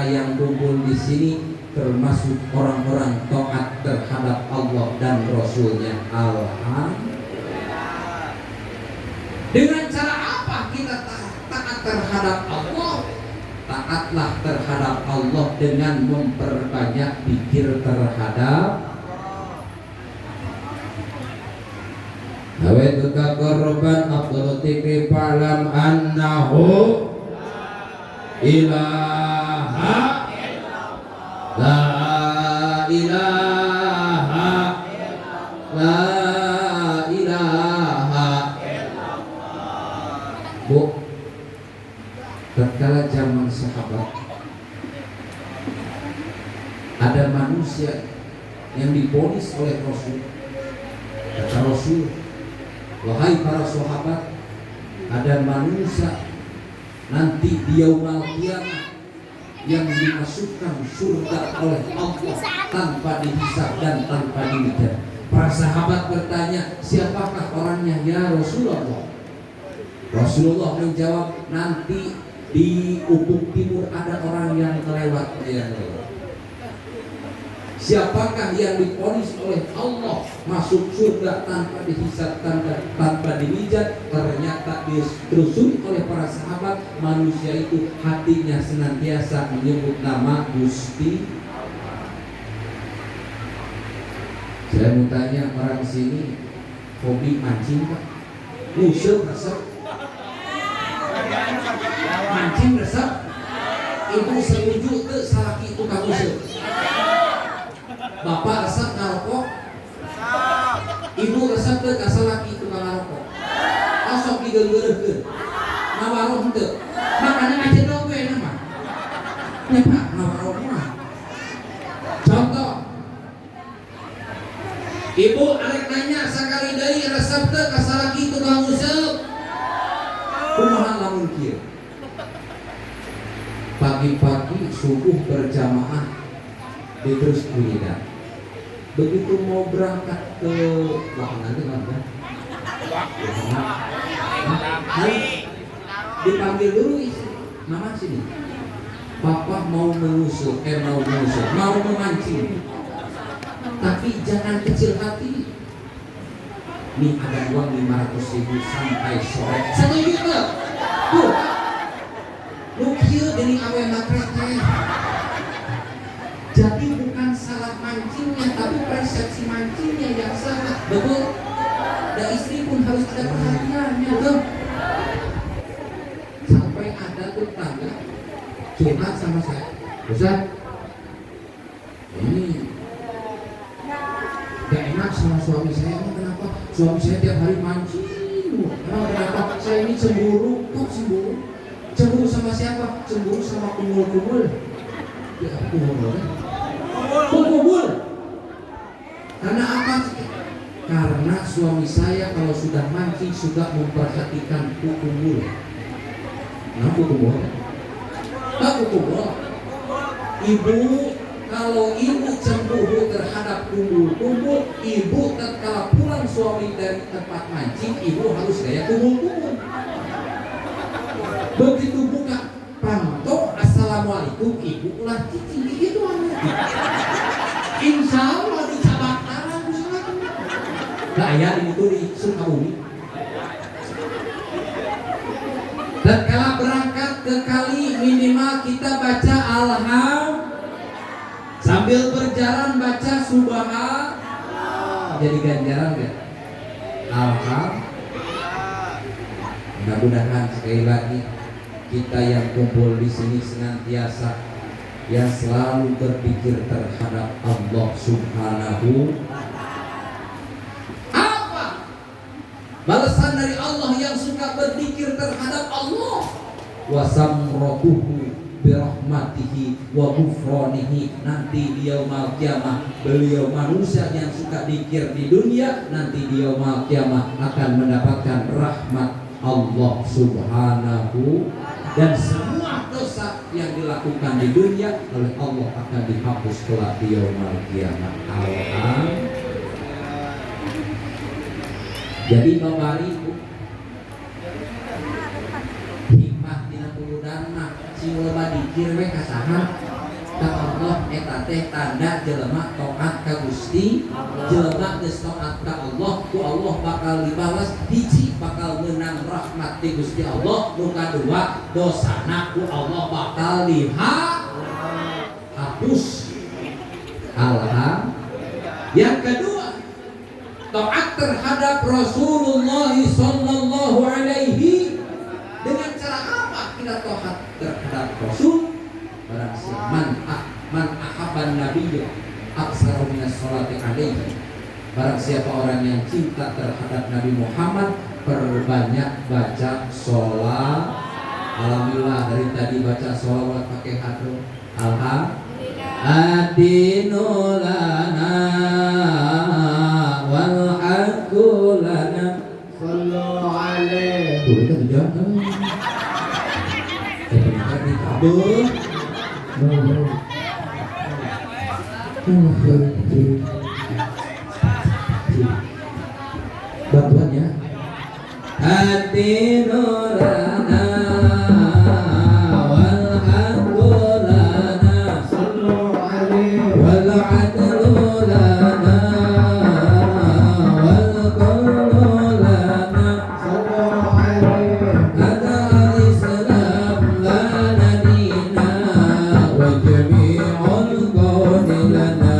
B: yang kumpul di sini termasuk orang-orang taat terhadap Allah dan Rasulnya. Alhamdulillah. Dengan cara apa kita taat terhadap Allah? Taatlah terhadap Allah dengan memperbanyak zikir terhadap Nawaitu korban afdalu dzikri fa'lam annahu ilaha la ilaha la ilaha. Bu, tatkala zaman sahabat ada manusia yang divonis oleh Rasul. Kata Rasul, wahai para sahabat, ada manusia nanti di yaumul qiyamah yang dimasukkan surga oleh Allah tanpa dihisab dan tanpa dimikir. Para sahabat bertanya, siapakah orangnya ya Rasulullah? Rasulullah menjawab, nanti di ufuk timur ada orang yang lewat. Siapakah yang divonis oleh Allah masuk surga tanpa dihisab, tanpa dimijat? Ternyata diterusuri oleh para sahabat, manusia itu hatinya senantiasa menyebut nama Gusti. Saya mau tanya, orang sini hobi mancing Pak? Musuh resep? Mancing resep? Ibu setuju ke salaki itu kamu musuh? Bapak resep ngarokok, ibu resep ke kasalaki tukang ngarokok. Osok digeureureukeun, nawaroh henteu. Makana aja dong gue nama. Kenapa nawaroh mah? Contoh, ibu arek nanya sakali deui resep teh kasalaki tukang useup. Kumaha lamun kieu? Pagi-pagi subuh berjamaah di terus kuliah. Begitu mau berangkat ke lapangan itu kan? Dipanggil dulu istri, mama sini. Papa mau mengusuk, mau memancing. Tapi jangan kecil hati. Nih ada uang 500.000 sampai sore. Setuju nggak? Tuh, lu kieu dening awe makrek teh. Jadi bukan salah mancingnya, tapi persepsi mancingnya yang salah. Betul? Dan istri pun harus ada perhatiannya, betul? Sampai ada tetangga curhat sama saya, Ustaz, ini gak enak sama suami saya. Kenapa? Suami saya tiap hari mancing. Kenapa? Saya ini cemburu. Kok cemburu? Cemburu sama siapa? Cemburu sama kumul-kumul. Ya kumul. Karena apa? Karena suami saya kalau sudah mancing sudah memperhatikan kumul. Nah kumul. Ibu kalau ibu cemburu terhadap kumpul-kumpul, ibu tatkala pulang suami dari tempat mancing, ibu harus gaya kumpul-kumpul. Begitu buka panto, assalamualaikum, ibu ulah cicing gitu aja. Insya Allah dicabat tarang misalkan. Nah ya itu di Sukabumi. Dan kalau berangkat ke kali minimal kita baca alhamdulillah. Sambil berjalan baca subhanallah. Jadi ganjaran gak? Alhamdulillah. Mudah-mudahan sekali lagi kita yang kumpul di sini senantiasa yang selalu berpikir terhadap Allah Subhanahu. Apa balasan dari Allah yang suka berpikir terhadap Allah? Wasamrotuhu birahmatihi wa ghufranihi. Nanti di yaumul kiamah beliau manusia yang suka zikir di dunia, nanti di yaumul kiamah akan mendapatkan rahmat Allah Subhanahu, dan semua dosa yang dilakukan di dunia oleh Allah akan dihapus kelak di yaumul kiamah. Jadi Bapak Ibu, hikmah tina puludanna sing loba dikir we kasaha ka Allah eta teh tanda jelema taat ka Gusti. Jelema geus taat ka Allah, ku Allah bakal dibalas, hiji bakal menang rahmat ti Gusti Allah, nu kadua dosana ku Allah bakal dihapus. Yang kedua, taat terhadap Rasulullah sallallahu alaihi. Dengan cara apa kita taat terhadap Rasul? Barang siapa man ahabban nabiyya aksara minas sholati alaihi. Barang siapa orang yang cinta terhadap Nabi Muhammad, perbanyak baca sholat. Alhamdulillah dari tadi baca sholawat pakai hatu. Alhamdulillah. Adinu lana wal haqqu lana.
A: Sallu alaihi.
B: Tuh itu tujuan. Benar di kabel. Bantuannya hati nurana wal haqqu lana sallu alaihi wal adlu lana wal qawlu lana sallu alaihi ada al-islam lana dina wa jami'ul qawli lana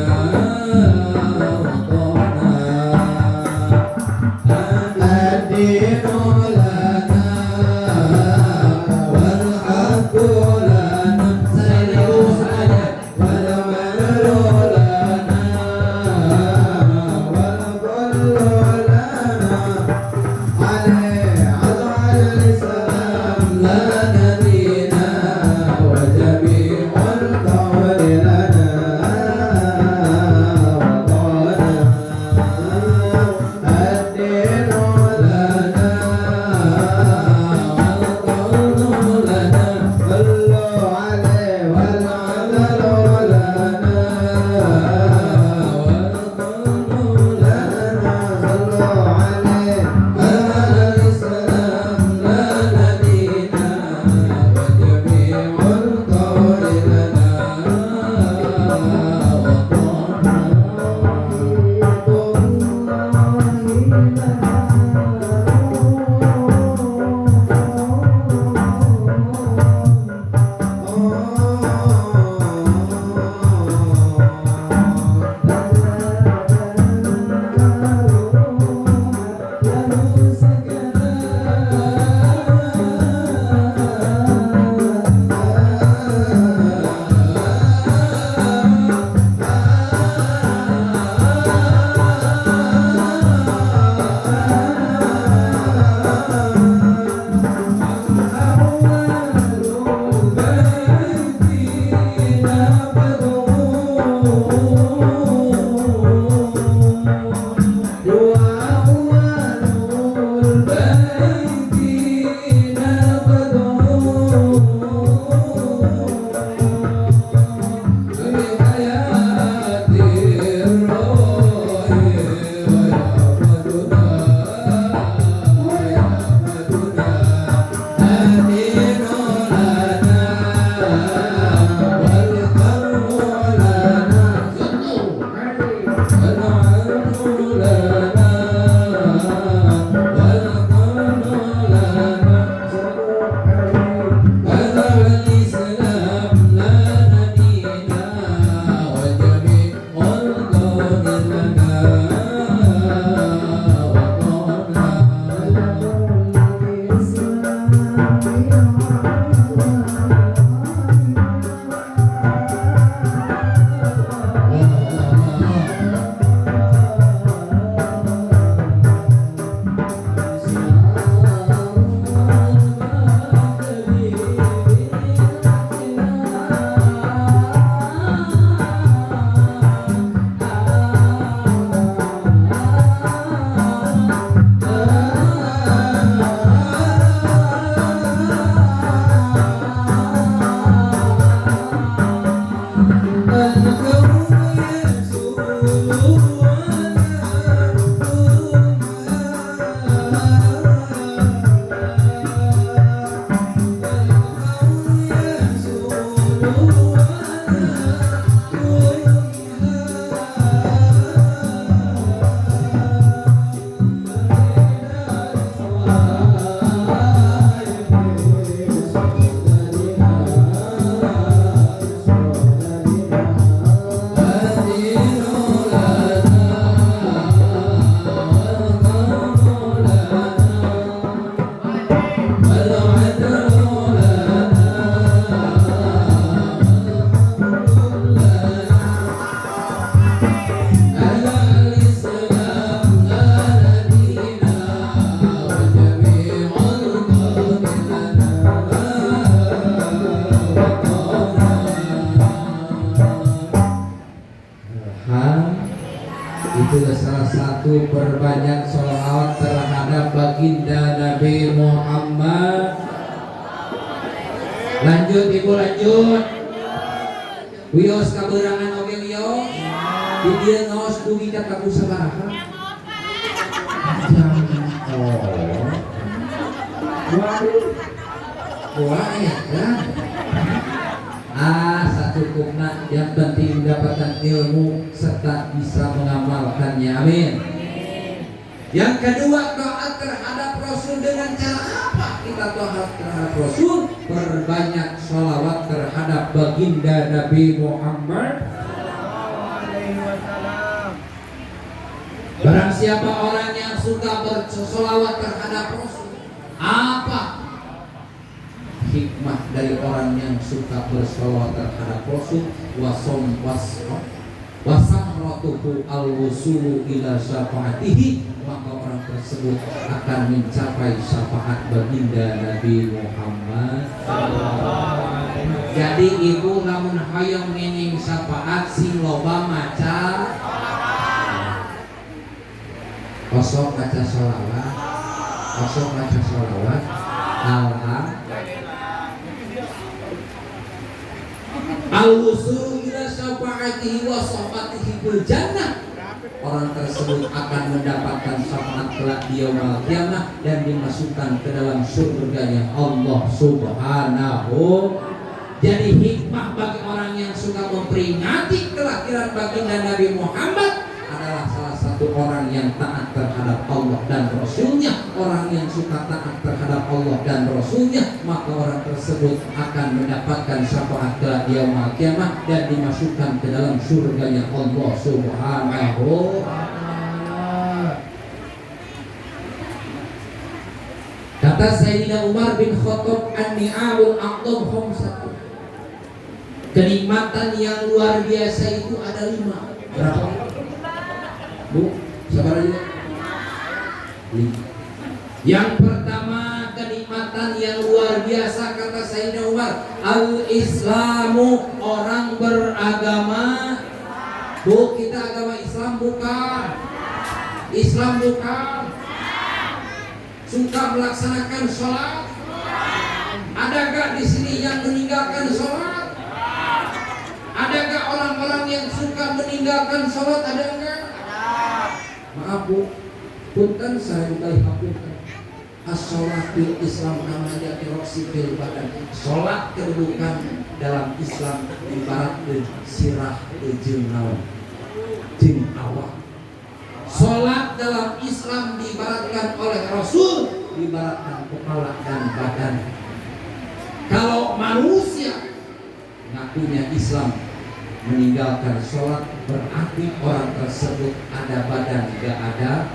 B: satu, perbanyak sholawat terhadap baginda Nabi Muhammad. Lanjut ibu, lanjut. Wios kaberangan oge wios. Di dieu ngaos dugi ka kaku sabaraha? Oh. Wah, ya kan? Secukupnya, yang penting mendapatkan ilmu serta bisa mengamalkannya. Amin. Yang kedua, taat terhadap Rasul dengan cara apa? Kita taat terhadap Rasul, perbanyak sholawat terhadap baginda Nabi Muhammad. Barang siapa orang yang suka bersolawat terhadap Rasul, apa hikmah dari orang yang suka bersolawat terhadap Rasul? Wasamratuhu al-wusulu ila syafaatihi, maka orang tersebut akan mencapai syafaat baginda Nabi Muhammad. Jadi ibu lamun hayang ngening syafaat sing loba maca kosong maca sholawat, kosong maca sholawat, al-wusulu ila syafaatihi wa syafaatihi bil jannah. Orang tersebut akan mendapatkan syafaat kelak di yaumul qiyamah dan dimasukkan ke dalam surganya Allah Subhanahu. Jadi hikmah bagi orang yang suka memperingati kelahiran baginda Nabi Muhammad adalah salah satu orang yang taat terhadap Allah dan Rasulnya. Orang yang suka taat terhadap Allah dan Rasulnya, maka orang tersebut akan mendapatkan syafaat kelak di yaumul qiyamah dan dimasukkan ke dalam surganya Allah Subhanahu. Kata Sayyidina Umar bin Khattab, an-ni'amul a'dham khamsatu. Kenikmatan yang luar biasa itu ada 5. Berapa? Bu, sabar aja. Yang pertama, kenikmatan yang luar biasa kata Sayyidina Umar, al-Islamu, orang beragama. Bu, kita agama Islam bukan? Islam bukan? Suka melaksanakan sholat? Adakah di sini yang meninggalkan sholat? Adakah orang-orang yang suka meninggalkan sholat? Ada enggak? Maaf bu, punten saya kali hapuskan. As-sholatul Islam namanya eroksifil badan. Sholat kedudukan dalam Islam ibarat sirah jeung naon jeung awak. Sholat dalam Islam diibaratkan oleh Rasul, diibaratkan kepala dan badan. Kalau manusia ngakunya Islam meninggalkan sholat, berarti orang tersebut ada badan gak ada.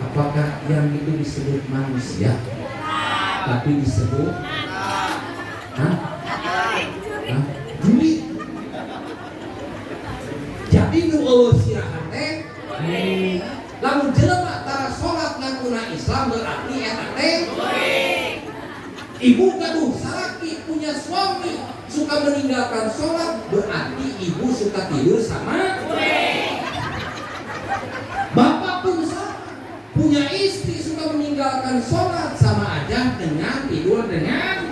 B: Apakah yang itu disebut manusia? Tapi disebut juli. Jadi nu sirahan teh lamun jelema tara sholat ngakuna Islam berarti eta teh ibu gaduh salaki punya suami suka meninggalkan sholat, berarti ibu suka tidur sama bapak pun sama, punya istri suka meninggalkan sholat, sama aja dengan tidur dengan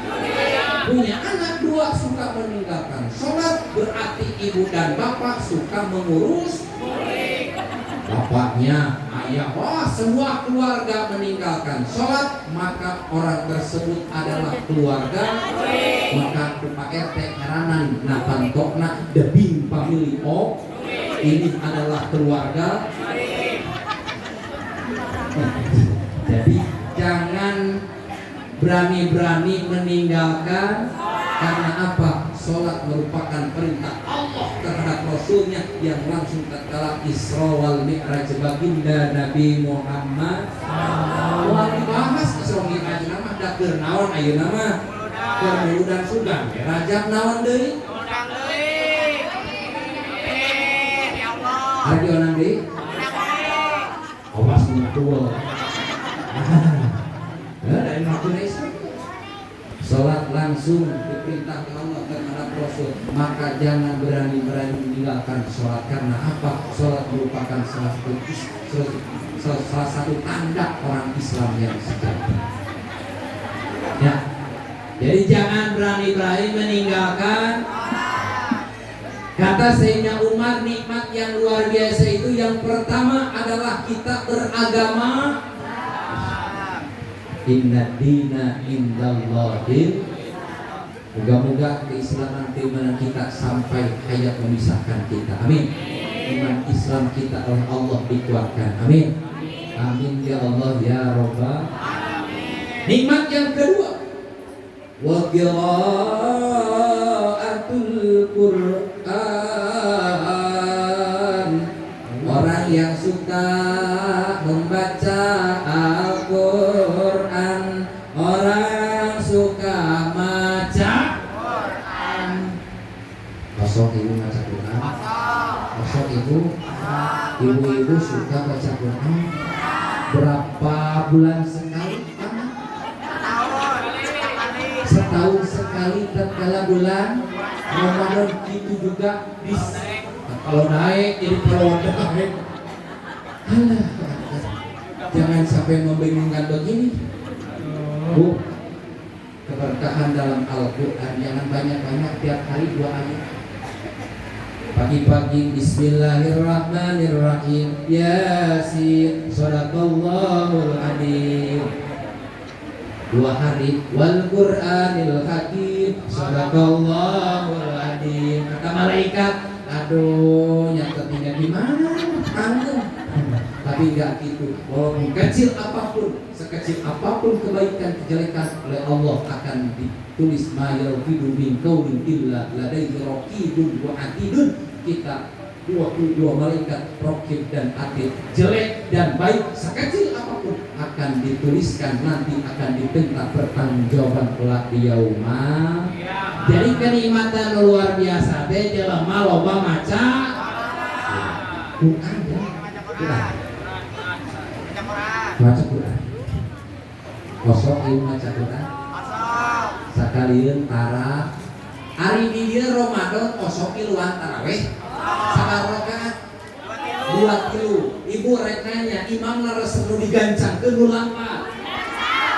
B: punya anak 2 suka meninggalkan sholat, berarti ibu dan bapak suka mengurus bapaknya. Ayah, wah semua keluarga meninggalkan sholat, maka orang tersebut adalah keluarga. Maka Pak RT ngaranan napantokna debing family of, ini adalah keluarga. Jadi jangan berani-berani meninggalkan. Karena apa? Sholat merupakan perintah Allah terhadap Rasulnya yang langsung tatkala Isra wal Mi'raj baginda Nabi Muhammad. Wah dibahas Isra wal Mi'raj nama da keur naon ayeuna mah? Keur muludan sugan. Rajab naon deui? Undang deui. Ya Allah. Hari undang deui? Awas mutul. Dari makna Islam. Sholat langsung langsung diperintah Allah terhadap Rasul, maka jangan berani-berani meninggalkan sholat. Karena apa? Sholat merupakan salah satu tanda orang Islam yang sejati. Ya, jadi jangan berani-berani meninggalkan. Kata Sayyidina Umar, nikmat yang luar biasa itu yang pertama adalah kita beragama. Inna dina indallahil. Moga-moga keislaman keimanan kita sampai hayat memisahkan kita. Amin. Iman Islam kita oleh Allah dikuatkan. Amin. Amin ya Allah ya Rabbal. Nikmat yang kedua, wa qiraatul Qur'an. Orang yang suka membaca Al-Qur'an, orang suka baca Quran. Kosong ibu baca Quran. Kosong ibu suka baca Quran. Berapa bulan sekali? Setahun sekali tatkala bulan Ramadan. Itu juga kalau naik jadi perawat naik. Alah, jangan sampai membingungkan begini. Bu, keberkahan dalam Al-Quran jangan banyak-banyak, tiap hari 2 ayat. Pagi-pagi Bismillahirrahmanirrahim, Yasin, Shadaqallahul Adzim. 2 hari Wal Qur'anil Hakim, Shadaqallahul Adzim. Kata malaikat, aduh nyatetnya gimana? Tanggung. Tapi enggak gitu. Walaupun kecil apapun, sekecil apapun kebaikan kejelekan oleh Allah akan ditulis ma yalfidu min qaulin illa ladaihi raqibun wa atidun. Kita 22 malaikat raqib dan atid, jelek dan baik sekecil apapun akan dituliskan, nanti akan diminta pertanggungjawaban kelak di yaumah. Jadi kenikmatan luar biasa teh jelema loba maca Quran ya. Quran. Maca Quran. Kosong ieu maca Quran. Sakalian tara ari di dieu Ramadan kosong luan tarawih. Sabar rakaat 2 kilo. Ibu rek nanya, imam laras nu digancangkeun nu lampat.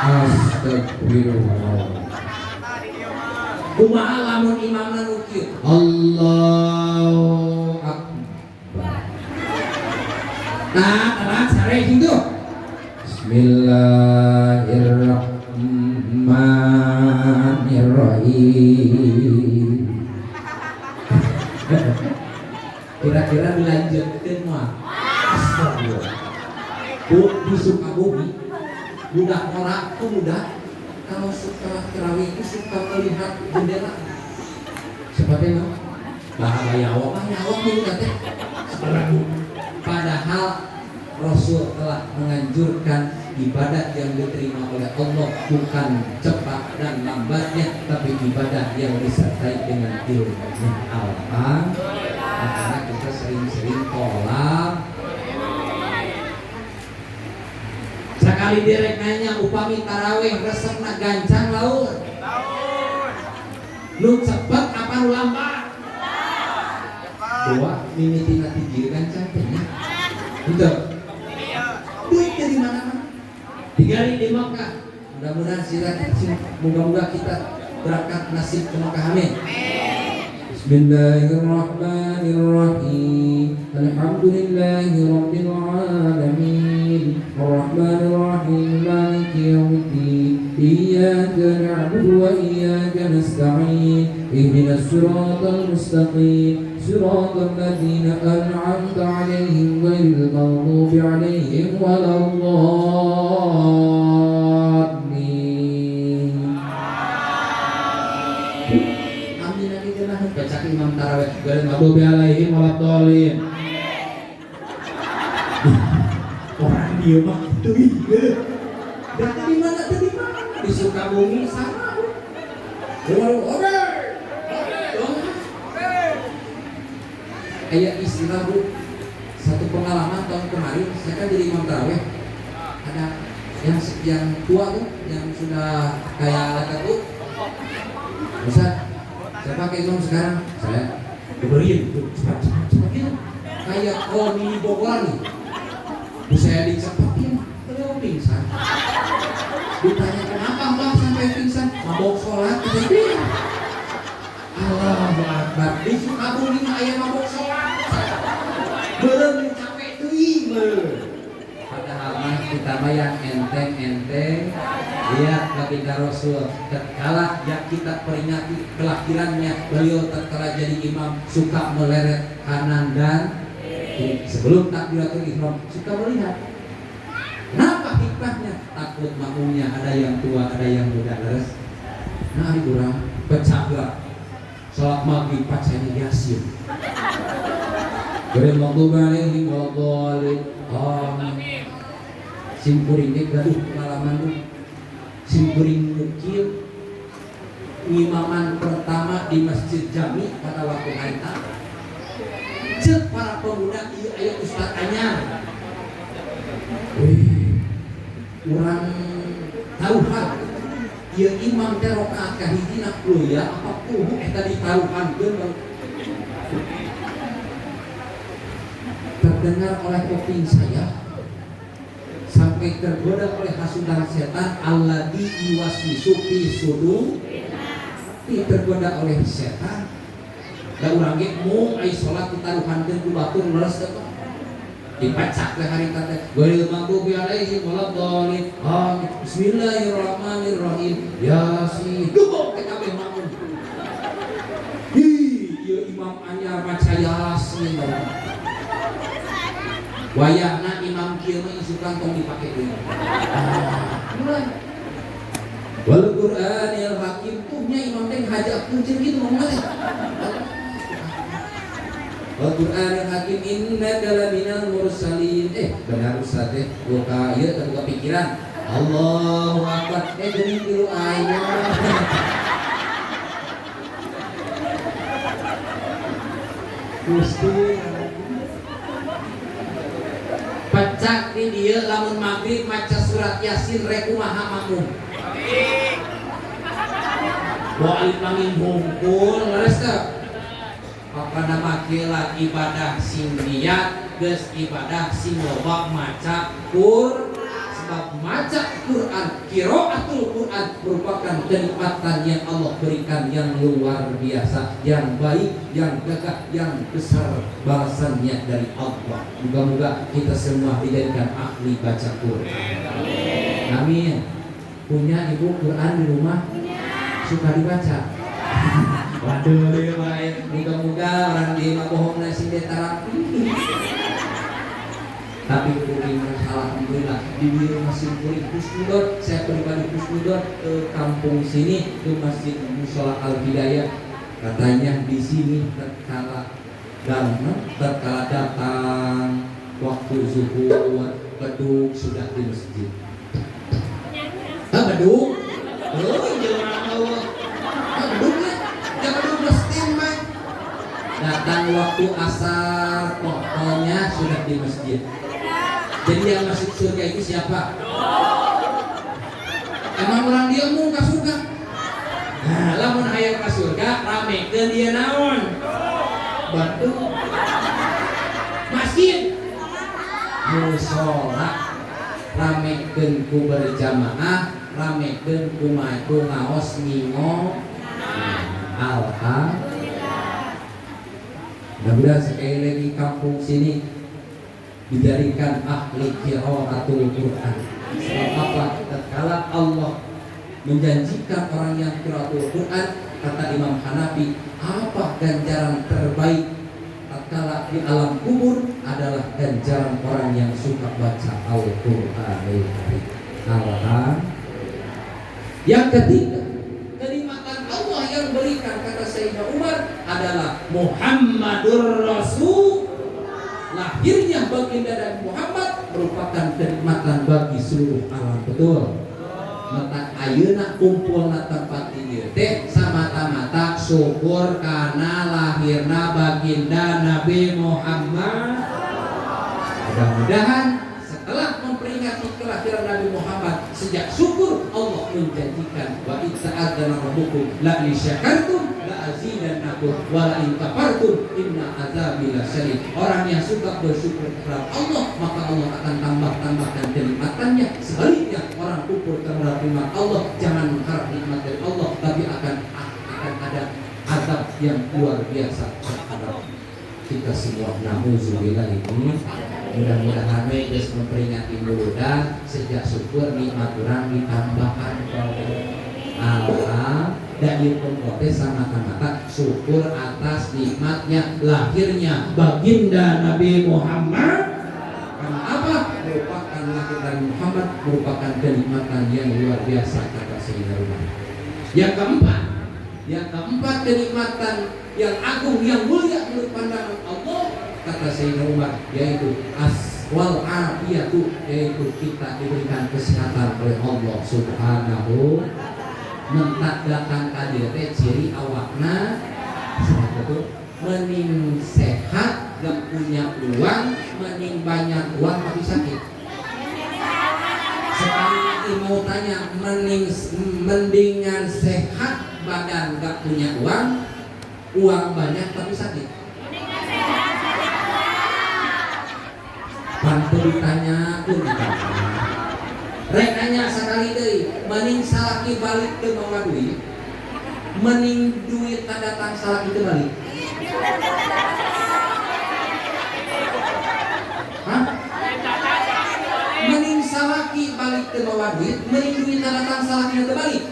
B: Astagfirullah. Kumaha lamun imamna nu kieu? Allahu Akbar. Nah, terang sare gitu. Bismillahirrahmanirrahim. Kira-kira dilanjutkan mah. Astagfirullah. Bu di Sukabumi, budak orang tuh muda kalau setelah terawih itu suka melihat jendela. Seperti itu. Bahaya awak itu teh. Padahal Rasul telah menganjurkan ibadah yang diterima oleh Allah bukan cepat dan lambatnya, tapi ibadah yang disertai dengan ilmu. Alhamdulillah. Makanya kita sering-sering tolak. Sekali direk nanya upami tarawih resepna gancang laur. Lu cepet apa lu lambat? Dua mimitina 3 gancang tehnya. Betul. Duit dari mana-mana. 3 hari di Makkah. Mudah-mudahan moga-moga kita berangkat nasib ke Makkah. Amin. Bismillahirrahmanirrahim. Alhamdulillahi rabbil alamin. Arrahmanirrahim. Maliki yaumiddin. Iyyaka na'budu wa iyyaka nasta'in. Ihdinas siratal mustaqim. Siratal ladzina an'amta 'alaihim ghairil maghdubi 'alaihim waladdallin. Baca imam tarawih garing maghdubi 'alaihim waladdallin. Orang dia mah itu iya. Dan di mana? Di Sukabumi sama. Kayak istilah bu, satu pengalaman tahun kemarin saya kan jadi imam tarawih, ada yang tua tuh, yang sudah kayak laka tuh, Ustaz, saya pakai imam sekarang, saya diberiin cepat gitu. Kayak mini Bogor nih. Terus saya dicepetin, beliau pingsan. Ditanya kenapa mbak sampai pingsan? Mabok sholat, kejadian. Allahu Akbar. Di Sukabumi mah aya mabok sholat. Belum capek teuing padahal mah kita mah yang enteng-enteng. Lihat baginda Rasul tatkala yang kita peringati kelahirannya, beliau tatkala jadi imam suka meleret kanan dan sebelum takbiratul ihram suka melihat. Kenapa hikmahnya? Takut makmumnya ada yang tua, ada yang muda. Leres. Nah, kurang pecah gerak. Salat maghrib pacanya Yasin. Beri maghdubi alaihim waladhdallin. Amin. Simkuring ge gaduh pengalaman tuh. Simkuring mukil imaman pertama di Masjid Jami pada waktu haita. Cek para pemuda ieu aya ustaz anyar. Urang taruhan ieu imam teh rakaat kahijina ya apa kudu eta ditaruhankeun. Terdengar oleh kuping saya sampai tergoda oleh hasutan setan alladzi yuwaswisu fi sudur, tergoda oleh setan. Da urang ge mung ai salat ditaruhankeun ku batur leres teh dipacak ke hari teh ghairil maghdubi alaihim waladhdallin. Bismillahirrahmanirrahim. Yasin. Duh ke kabeh makmum. Ieu imam anyar maca Yasin. Wayahna imam kieu mah isukan tong dipake deui. Mulai wal Qur'anil hakim tuhnya imam teh ngajak kuncir gitu ngomong teh. Wal Qur'anil hakim innaka laminal mursalin. Benar Ustaz teh buka ieu teu kepikiran. Allahu Akbar. Geuning tilu ayat. Gusti pecak di dia lamun maghrib maca surat Yasin rek kumaha makmum. Amin. Wa alif hungkul leres teh. Apa nama kila ibadah sing niat geus ibadah sing loba maca sebab maca Quran, qiraatul Quran merupakan kenikmatan yang Allah berikan yang luar biasa, yang baik, yang gagah, yang besar balasannya dari Allah. Moga-moga kita semua dijadikan ahli baca Quran. Amin. Punya ibu Quran di rumah? Suka dibaca? Waduh, baik. Moga-moga orang di mabohong nasi detara. Tapi kuring alhamdulillah di masjid kuring Husnudon, saya pribadi Husnudon ke kampung sini ke Masjid Mushola Al Hidayah. Katanya di sini tatkala datang waktu zuhur beduk sudah di masjid. Beduk? Oh, jangan Allah. Beduknya, jangan beduk mesti mah. Datang waktu asar, pokoknya sudah di masjid. Jadi yang masuk surga itu siapa? Emang orang dia mau ke surga? Nah, lamun hayang ke surga, ramekeun dia naon? Batu. Masjid. Mushola. Ramekeun ku berjamaah, ramekeun ku ngaos ngingo. Alhamdulillah. Mudah-mudahan sekali lagi kampung sini dijadikan ahli qiraatul Quran. Sebab apa? Tatkala Allah menjanjikan orang yang qiraatul Quran, kata Imam Hanafi, apa ganjaran terbaik tatkala di alam kubur adalah ganjaran orang yang suka baca Al-Qur'anul Karim. Yang ketiga, kenikmatan Allah yang berikan kata Sayyidina Umar adalah Muhammadur Rasul. Lahirnya baginda dan Muhammad merupakan kenikmatan bagi seluruh alam. Betul. Mata ayeuna kumpulna tempat ieu teh samata-mata syukur karena lahirna baginda Nabi Muhammad. Mudah-mudahan setelah memperingati kelahiran Nabi Muhammad, sejak syukur Allah menjanjikan wa idza ta'adzana rabbukum la in syakartum la azidannakum wa la in kafartum inna adzabi lasyadid. Orang yang suka bersyukur kepada Allah, maka Allah akan tambah-tambahkan kenikmatannya. Sebaliknya, orang kufur terhadap nikmat Allah, jangan mengharap nikmat dari Allah, tapi akan ada azab yang luar biasa terhadap kita semua. Nauzubillah. Ini mudah-mudahan geus memperingati muludan sejak syukur nikmat urang ditambahkan Allah dari pengkote sama-sama syukur atas nikmatnya lahirnya baginda Nabi Muhammad. Karena apa? Merupakan lahir dari Muhammad merupakan kenikmatan yang luar biasa kata Sayyidina Umar. Yang keempat kenikmatan yang agung yang mulia menurut pandangan Allah kata Sayyidina Umar, yaitu aswal afiyatu, yaitu kita diberikan kesehatan oleh Allah Subhanahu. Mentadakan kadir teh ciri awakna betul mending sehat gak punya uang, mending banyak uang tapi sakit. Sekali mau tanya, mendingan sehat badan gak punya uang banyak tapi sakit. Pantu ditanya pun ditanya. Rek nanya sekali deui, mending salaki balik teu mawa duit, mending duit datang salaki teu balik. Hah? Mending salaki balik teu mawa duit, mending duit datang salaki teu balik.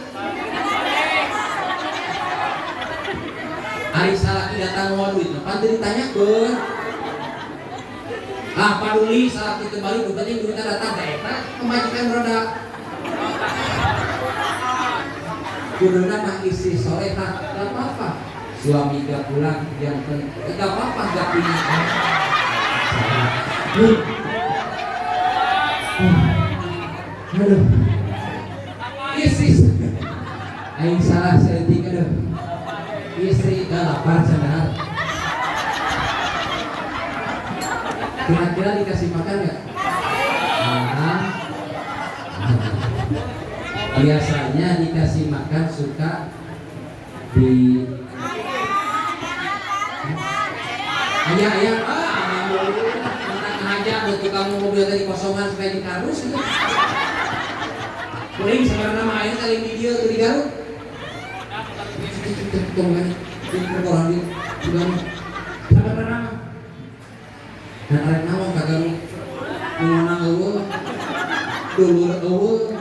B: Ari salaki datang mawa duit, pan teu ditanyakeun. Ah, paduli saat itu balik penting duitnya datang ke eta pemajikan roda. Kuduna mah istri solehah, gak apa-apa. Suami gak pulang, yang penting gak apa-apa, gak punya aduh, istri aing salah seetik, aduh, istri gak lapar sadar. Kira-kira dikasih makan nggak? Biasanya dikasih makan suka di ayah aja buat tukang mobil tadi kosongan supaya dikarus gitu. Kuring sekarang nama ayah kali video tuh di Garut. Tunggu orang di sekarang dan arek naon kagak ngomong eueuh dulur eueuh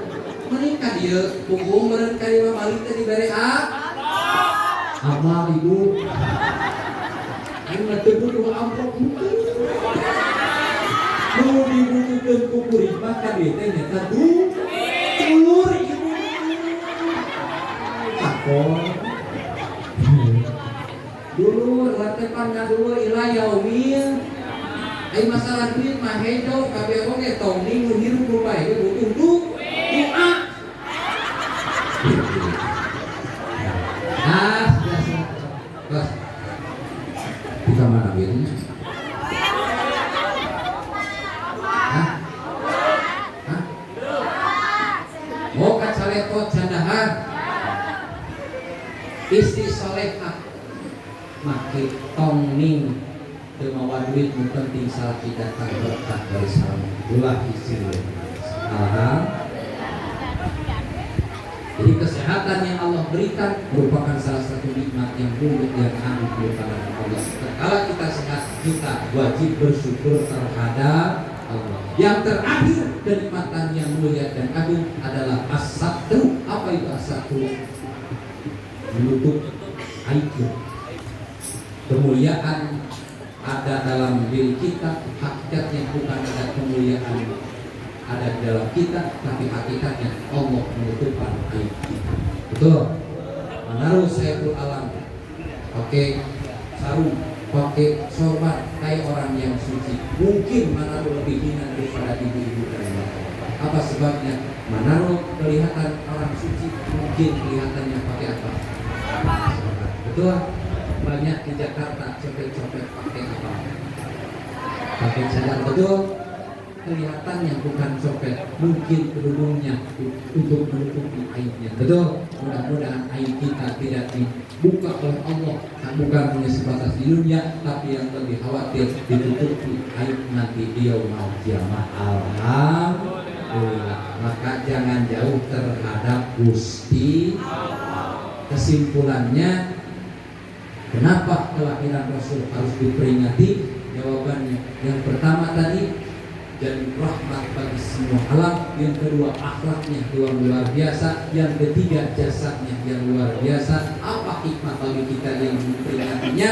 B: mending ka dieu punggung meureun ka dieu balik teh dibere amal ibu aing mah teu butuh amplop nu dibutuhkeun ku kuring mah ka dieu teh nyata dulur ibu takon dulur latepan ngadulur ila yaumil. Ayo masalah duit mah hedo kabeh oge tong ning nu hirup rupae butuh doa. Biasa. Bos. Di kamar abirnya. Hah? Oh kacaletot candahar. Istri solehah make tong ning teu mawa duit nu penting salah kita datang berkah dari salam ulah istri. Jadi kesehatan yang Allah berikan merupakan salah satu nikmat yang mulia yang agung kepada Allah. Kalau kita sehat, kita wajib bersyukur terhadap Allah. Yang terakhir kenikmatan yang mulia dan agung adalah as-satru. Apa itu as-satru? Menutup aib. Kemuliaan ada dalam diri kita, hakikatnya bukan ada kemuliaan ada di dalam kita, tapi hakikatnya Allah menutupkan aib kita. Betul? Menaruh Saiful Alam pakai sarung, pakai sorban kayak orang yang suci, mungkin menaruh lebih hina daripada ibu-ibu dan bapak. Apa sebabnya? Menaruh kelihatan orang suci, mungkin kelihatannya pakai apa? Betul? Banyak di Jakarta copet-copet pakai apa? Pakai cadar, betul? kelihatannya bukan copet, mungkin kerudungnya untuk menutupi aibnya. Betul? Mudah-mudahan aib kita tidak dibuka oleh Allah, bukan hanya sebatas di dunia, tapi yang lebih khawatir ditutupi aib nanti di yaumul kiamah. Alhamdulillah. Maka jangan jauh terhadap Gusti. Kesimpulannya, kenapa kelahiran Rasul harus diperingati? Jawabannya, yang pertama tadi, jadi rahmat bagi semua alam. Yang kedua, akhlaknya yang luar biasa. Yang ketiga, jasadnya yang luar biasa. Apa hikmah bagi kita yang memperingatinya?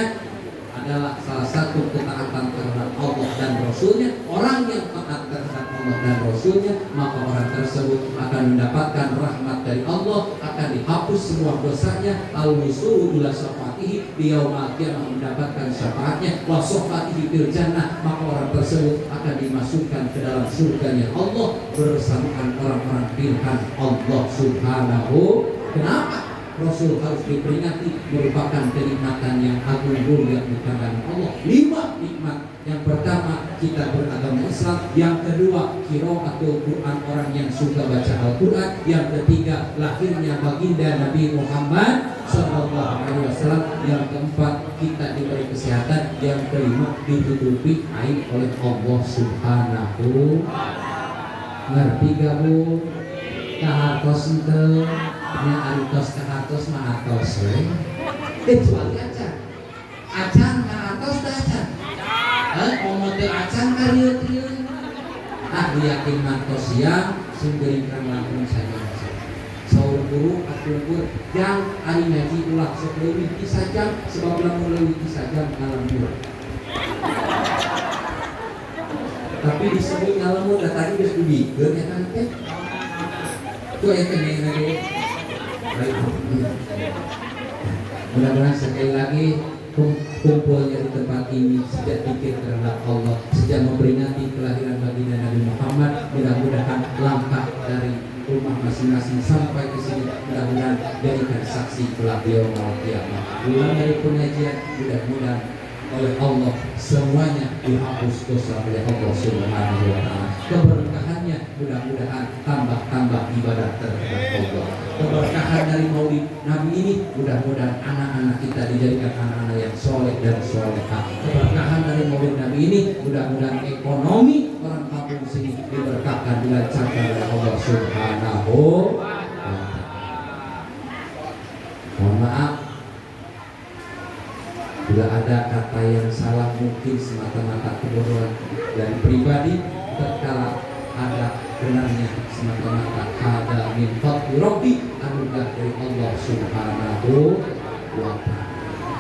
B: Adalah salah satu ketaatan terhadap Allah dan Rasulnya. Orang yang taat terhadap Allah dan Rasulnya, maka orang tersebut akan mendapatkan rahmat dari Allah, akan dihapus semua dosanya. Al-wusulu ila syafa'atihi di yaumil qiyamah, mendapatkan syafaatnya. Wa syafa'atihi fil jannah, maka orang tersebut akan dimasukkan ke dalam surganya Allah bersamaan orang-orang pilihan Allah Subhanahu. Kenapa Rasul harus diperingati? Merupakan kenikmatan yang agung mulia di tangan Allah. 5 nikmat. Yang pertama, kita beragama Islam. Yang kedua, qiraatul Quran, orang yang suka baca Al-Quran. Yang ketiga, lahirnya baginda Nabi Muhammad sallallahu alaihi wasallam. Yang keempat, kita diberi kesehatan. Yang kelima, ditutupi aib oleh Allah Subhanahu. Ngerti gak Bu? Kahartos ente nya aritos kahartos mah atos we. Kecuali acan kahartos teh acan. Omong teh acan ka rieu-rieu. Ah yakin mantos siang sing geuring kang lampung saja. Saur guru atuh yang ari ngaji ulah sok leuwih ti sajam sebab lamun leuwih ti sajam ngalamun. Tapi disebut ngalamun tadi geus dibikeun eta teh. Itu yang keneng. Mudah-mudahan sekali lagi kumpulnya di tempat ini sejak pikir terhadap Allah, sejak memperingati kelahiran baginda Nabi Muhammad. Mudah-mudahan langkah dari rumah masing-masing sampai ke sini, mudah-mudahan jadikan saksi kelak yaumul qiyamah. Pulang dari pengajian, mudah-mudahan oleh Allah semuanya dihapus dosa oleh Allah Subhanahu wa taala. Keberkahannya mudah-mudahan tambah ibadah terhadap Allah. Keberkahan dari Maulid Nabi ini mudah-mudahan anak-anak kita dijadikan anak-anak yang soleh dan solehah. Keberkahan dari Maulid Nabi ini mudah-mudahan ekonomi orang kampung sini diberkahkan dilancarkan oleh Allah Subhanahu wa taala. Mohon maaf bila ada kata yang salah, mungkin semata-mata kebodohan dari pribadi, tatkala ada benarnya semata-mata ada min fadli Rabbi, anugerah dari Allah Subhanahu wa taala.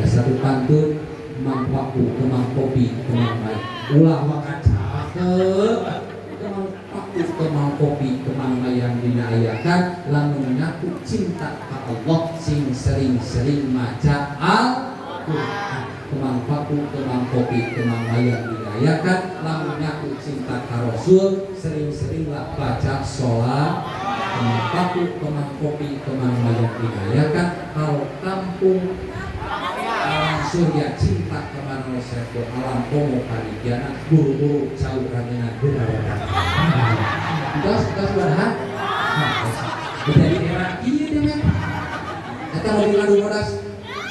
B: Ya satu pantun, kemang paku, kemang kopi, kemang baik, ulah wakaca kemang paku, kemang kopi, kemang yang dinayakan, lamun mengaku cinta ke Allah, sing sering-sering maca Al-Quran. Kemang paku, kemang kopi, kemang ayam dirayakan, lamun ngaku cinta ka Rasul, sering-seringlah baca sholat. Kemang paku, kemang kopi, kemang ayam dirayakan, kalau kampung alam surya cinta kemana Rasul, alam komo panigiana, buru-buru jauh rangingan benar-benar. Gas barahan. Jadi era iya dengan. Kita mau ngadu modas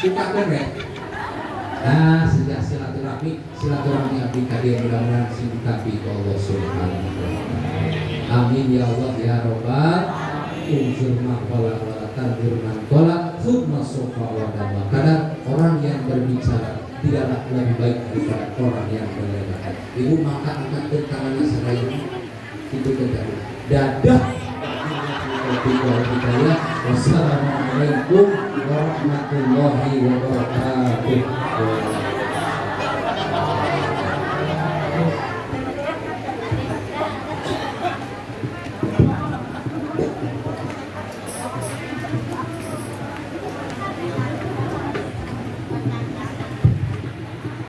B: buka konven. Nah, sejak silaturahmi abdi kadir mudah-mudahan sing ditapi ku Allah Subhanahu wa taala. Amin ya Allah ya Rabbal unsur maqala wa tanzur man qala thumma sofa wa dama. Kadang orang yang berbicara tidaklah lebih baik daripada orang yang mendengarkan. Ibu maka akan tangannya seraya itu kejadian. Dadah. Wassalamualaikum warahmatullahi wabarakatuh.